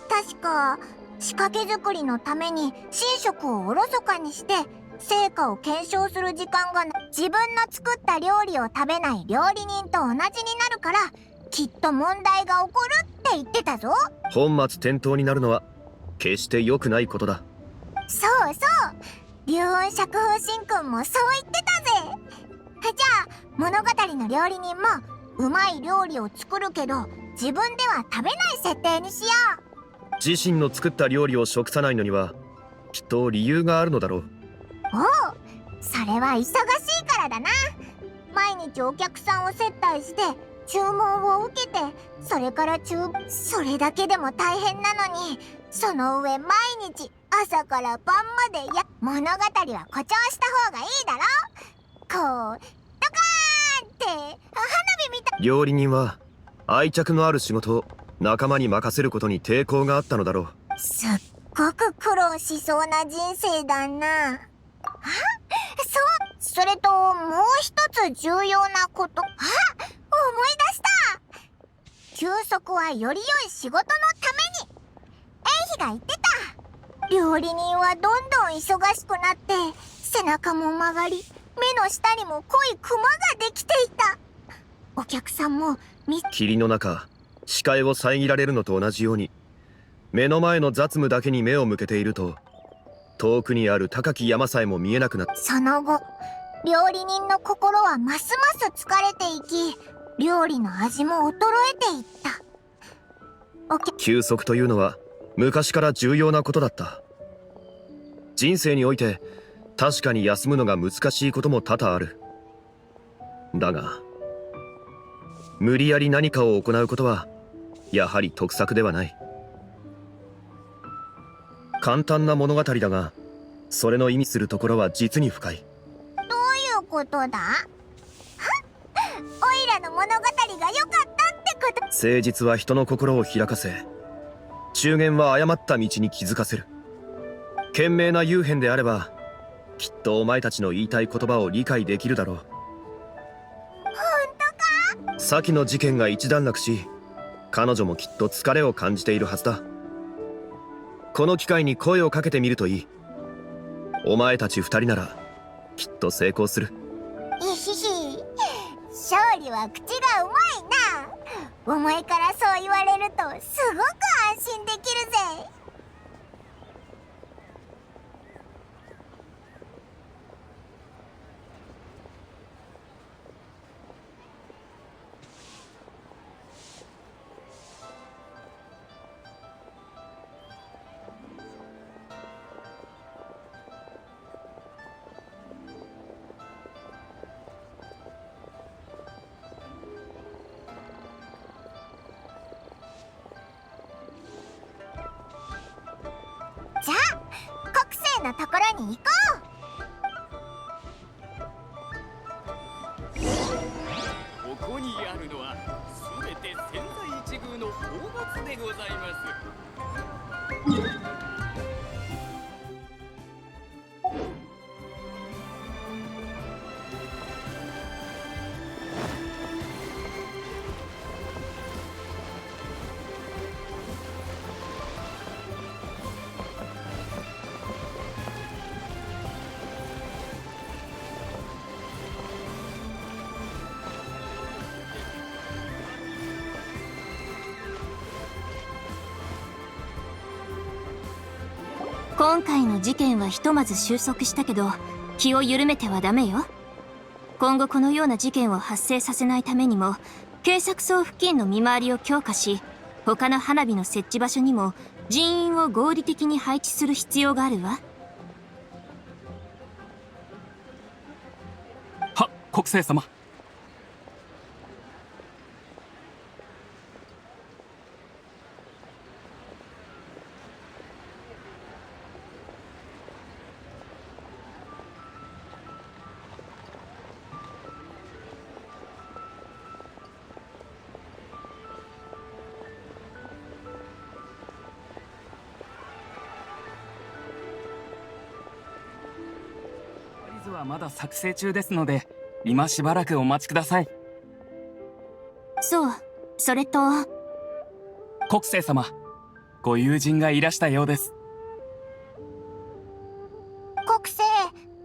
確か仕掛け作りのために寝食をおろそかにして成果を検証する時間が自分の作った料理を食べない料理人と同じになるからきっと問題が起こるって言ってたぞ。本末転倒になるのは決して良くないことだ。そうそう、龍雲釈風神君もそう言ってたぜ。じゃあ物語の料理人もうまい料理を作るけど自分では食べない設定にしよう。自身の作った料理を食さないのにはきっと理由があるのだろう。おう、それは忙しいからだな。毎日お客さんを接待して注文を受けて、それからそれだけでも大変なのに、その上毎日朝から晩まで物語は誇張した方がいいだろ。こうドカーンって花火みたい。料理人は愛着のある仕事を仲間に任せることに抵抗があったのだろう。すっごく苦労しそうな人生だな。それともう一つ重要なこと。思い出した。休息はより良い仕事のために。エイヒが言ってた。料理人はどんどん忙しくなって背中も曲がり、目の下にも濃いクマができていた。お客さんも霧の中視界を遮られるのと同じように、目の前の雑務だけに目を向けていると、遠くにある高き山さえも見えなくなった。その後、料理人の心はますます疲れていき、料理の味も衰えていった。休息というのは昔から重要なことだった。人生において確かに休むのが難しいことも多々ある。だが無理やり何かを行うことはやはり得策ではない。簡単な物語だが、それの意味するところは実に深い。どういうことだ？オイラの物語が良かったってこと？誠実は人の心を開かせ、中間は誤った道に気づかせる。賢明な幽変であれば、きっとお前たちの言いたい言葉を理解できるだろう。本当か？先の事件が一段落し、彼女もきっと疲れを感じているはずだ。この機会に声をかけてみるといい。お前たち二人ならきっと成功する。いひひ、勝利は口がうまいな。お前からそう言われるとすごく安心できるぜ。じゃあ、国生のところに行こう。ここにあるのはすべて千載一遇の宝物でございます。今回の事件はひとまず収束したけど、気を緩めてはダメよ。今後このような事件を発生させないためにも、警察層付近の見回りを強化し、他の花火の設置場所にも人員を合理的に配置する必要があるわ。は、国生様。はまだ作成中ですので、今しばらくお待ちください。そう、それと国生様、ご友人がいらしたようです。国生、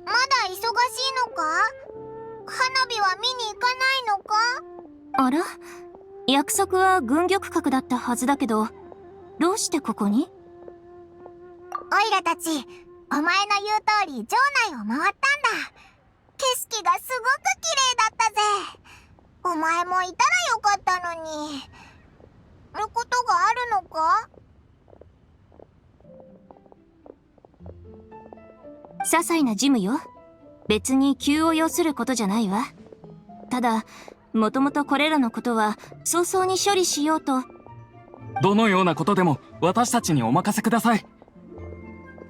まだ忙しいのか？花火は見に行かないのか？あら、約束は軍玉閣だったはずだけど、どうしてここに？オイラたち、お前の言う通り城内を回ったんだ。景色がすごく綺麗だったぜ。お前もいたらよかったのに。ることがあるのか？些細な事務よ。別に急を要することじゃないわ。ただ、もともとこれらのことは早々に処理しようと。どのようなことでも私たちにお任せください。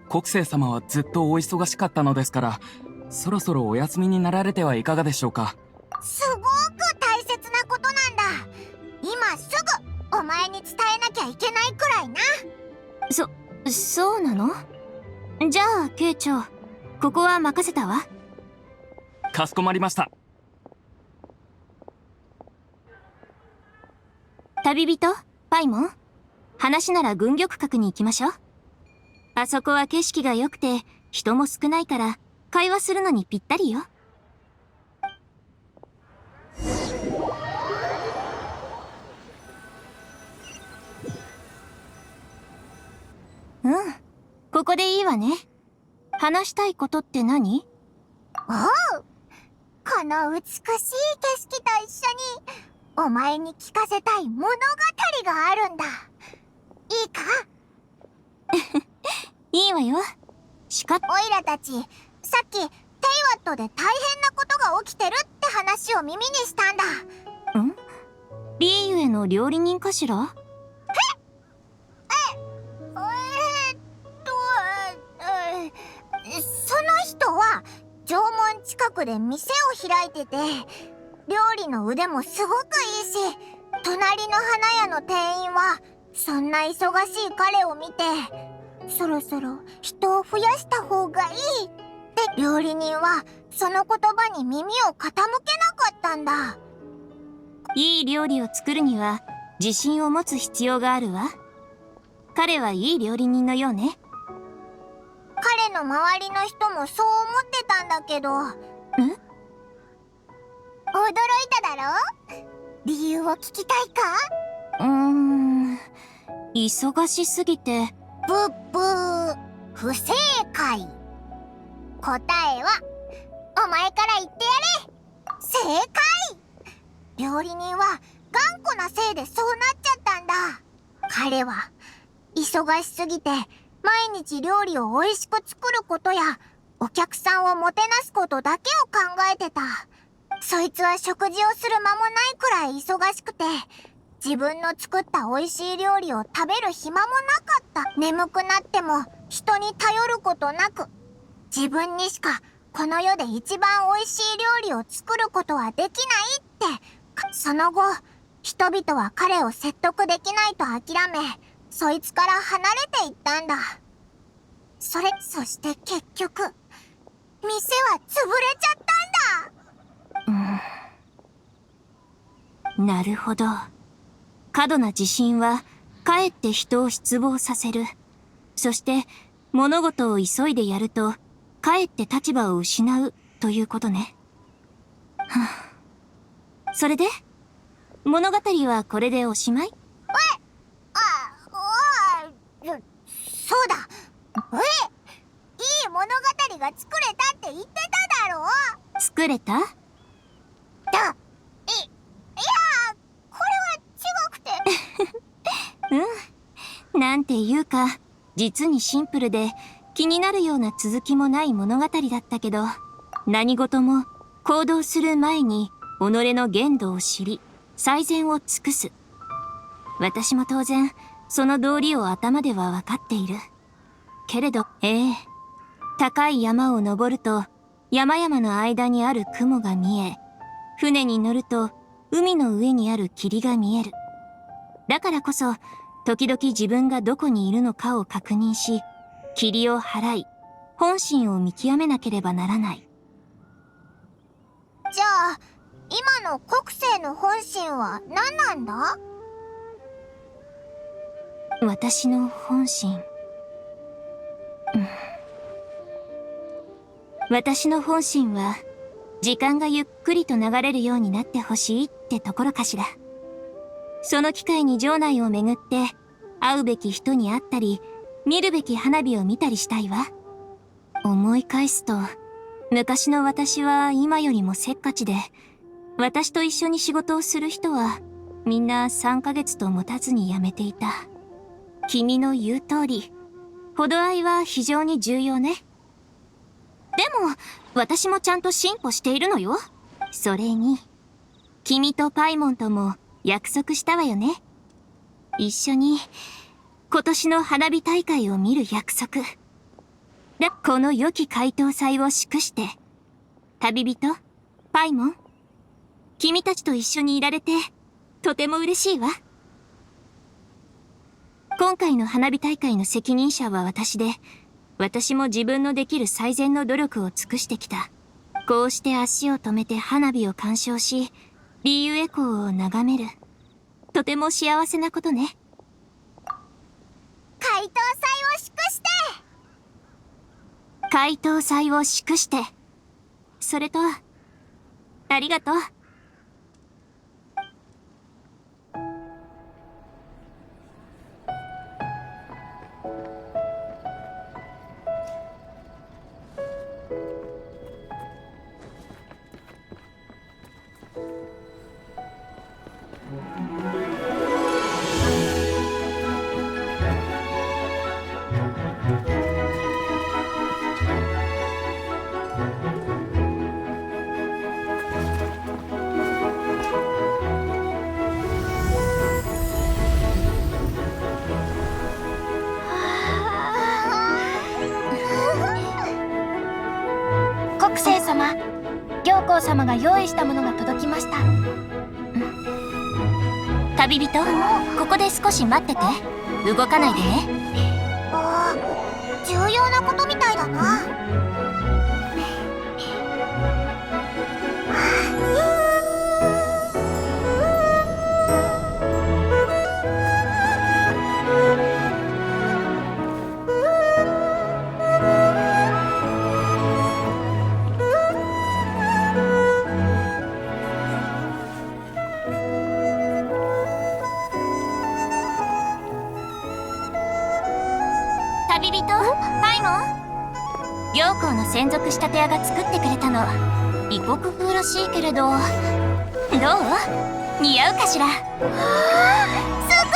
国生様はずっとお忙しかったのですから、そろそろお休みになられてはいかがでしょうか。すごく大切なことなんだ。今すぐお前に伝えなきゃいけないくらいな。そうなの？じゃあ慶長、ここは任せたわ。かしこまりました。旅人パイモン、話なら軍玉閣に行きましょう。あそこは景色が良くて人も少ないから会話するのにぴったりよ。こでいいわね。話したいことって何？おう、この美しい景色と一緒にお前に聞かせたい物語があるんだ。いいか？いいわよ。オイラたち、さっきテイワットで大変なことが起きてるって話を耳にしたんだ。リーユへの料理人かしら？その人は城門近くで店を開いてて、料理の腕もすごくいいし、隣の花屋の店員はそんな忙しい彼を見て、そろそろ人を増やした方がいいって料理人はその言葉に耳を傾けなかったんだ。いい料理を作るには自信を持つ必要があるわ。彼はいい料理人のようね。彼の周りの人もそう思ってたんだけど。驚いただろ？理由を聞きたいか？忙しすぎて。ブッブー、不正解。答えはお前から言ってやれ。正解。料理人は頑固なせいでそうなっちゃったんだ。彼は忙しすぎて毎日料理を美味しく作ることやお客さんをもてなすことだけを考えてた。そいつは食事をする間もないくらい忙しくて、自分の作った美味しい料理を食べる暇もなかった。眠くなっても人に頼ることなく、自分にしかこの世で一番美味しい料理を作ることはできないって。その後、人々は彼を説得できないと諦め、そいつから離れていったんだ。そして結局、店は潰れちゃったんだ。なるほど。過度な自信はかえって人を失望させる。そして物事を急いでやるとかえって立場を失うということね。それで物語はこれでおしまい？そうだ。いい物語が作れたって言ってただろ。作れた？いや、これは違くて。なんていうか、実にシンプルで気になるような続きもない物語だったけど、何事も行動する前に己の限度を知り、最善を尽くす。私も当然、その道理を頭では分かっている。けれど、高い山を登ると、山々の間にある雲が見え、船に乗ると、海の上にある霧が見える。だからこそ、時々自分がどこにいるのかを確認し、霧を払い、本心を見極めなければならない。じゃあ、今の国政の本心は何なんだ？私の本心。私の本心は、時間がゆっくりと流れるようになってほしいってところかしら。その機会に城内を巡って、会うべき人に会ったり、見るべき花火を見たりしたいわ。思い返すと、昔の私は今よりもせっかちで、私と一緒に仕事をする人は、みんな3ヶ月と持たずに辞めていた。君の言う通り、程合いは非常に重要ね。でも、私もちゃんと進歩しているのよ。それに、君とパイモンとも約束したわよね。一緒に、今年の花火大会を見る約束。この良き回答祭を祝して、旅人、パイモン、君たちと一緒にいられて、とても嬉しいわ。今回の花火大会の責任者は私で、私も自分のできる最善の努力を尽くしてきた。こうして足を止めて花火を鑑賞し、リーユエコーを眺める。とても幸せなことね。回答祭を祝して。回答祭を祝して。それと、ありがとう。国政様、行幸様が用意したものが届きました。旅人、ここで少し待ってて。動かないでね。重要なことみたいだな。旅人、パイモン。行幸の専属仕立て屋が作ってくれたの。異国風らしいけれど、どう？似合うかしら。すっ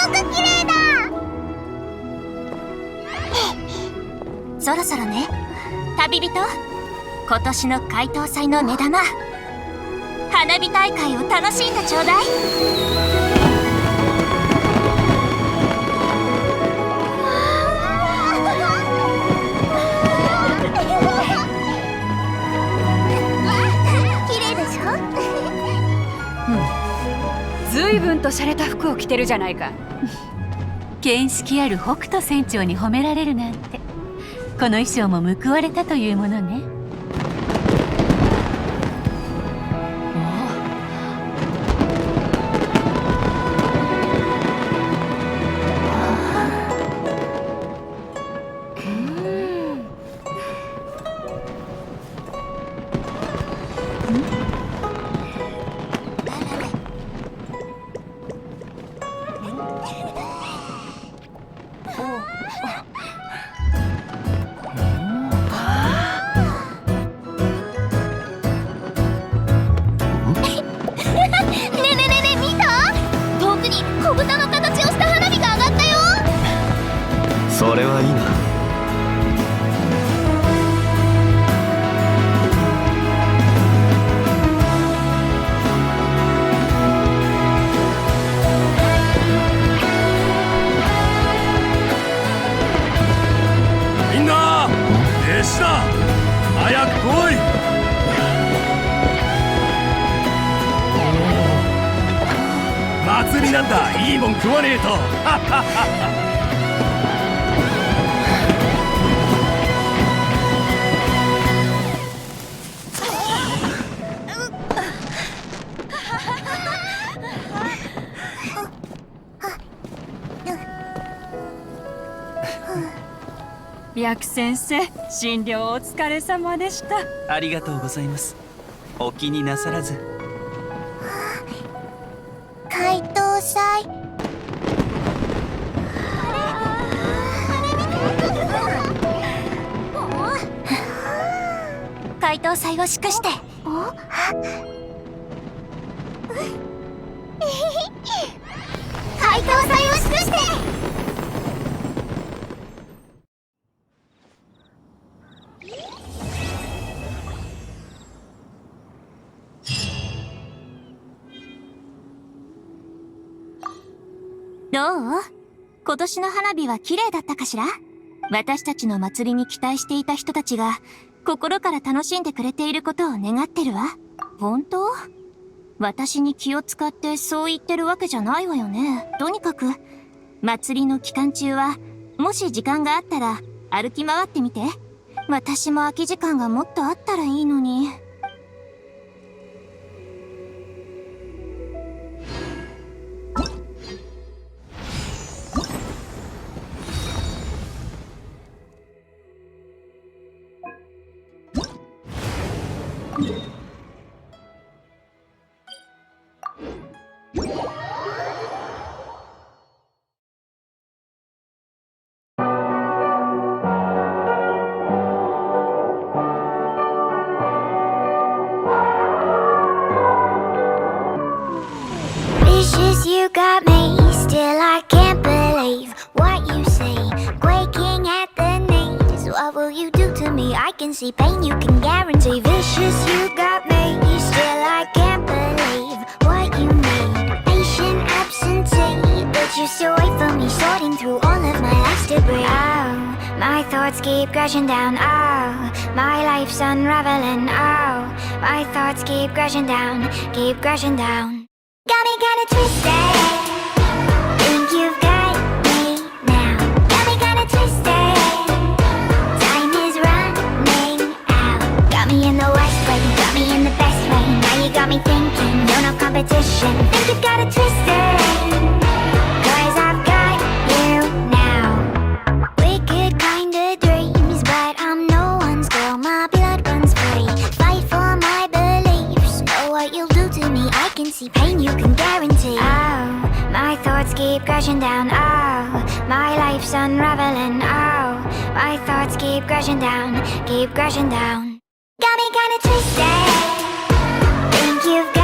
ごく綺麗だ。そろそろね。旅人、今年の開湯祭の目玉、花火大会を楽しんでちょうだい。随分と洒落た服を着てるじゃないか。見識ある北斗船長に褒められるなんて、この衣装も報われたというものね。それはいいな。みんな、弟子だ。早く来い。祭りなんだ。いいもん食わねえと。薬先生、診療お疲れ様でした。ありがとうございます。お気になさらず。開湯祭。開湯祭を祝して。開湯祭を祝して。どう？今年の花火は綺麗だったかしら？私たちの祭りに期待していた人たちが心から楽しんでくれていることを願ってるわ。本当？私に気を使ってそう言ってるわけじゃないわよね。とにかく祭りの期間中はもし時間があったら歩き回ってみて。私も空き時間がもっとあったらいいのに。Vicious, you got me. Still, I can't believe what you say. Quaking at the knees. What will you do to me? I can see pain, you can guarantee. Vicious, you got me. Still, I can't believe what you made. Patient absentee, but you still wait for me, sorting through all of my life's debris. Oh, my thoughts keep crashing down. Oh, my life's unraveling. Oh, my thoughts keep crashing down, keep crashing down. Got me kinda twisted. Think you've got me now. Got me kinda twisted. Time is running out. Got me in the worst way, got me in the best way. Now you got me thinking, you're no competition. Think you've got it twisted. Cause I've got you now. Wicked kinda dreams, but I'm no one's girl. My blood runs free. Fight for my beliefs. Know what you'll do to me. I can see pain, you can guarantee. Oh, my thoughts keep crashing down. Oh, my life's unraveling. Oh, my thoughts keep crashing down, keep crashing down. Got me kinda twisted. Think you've got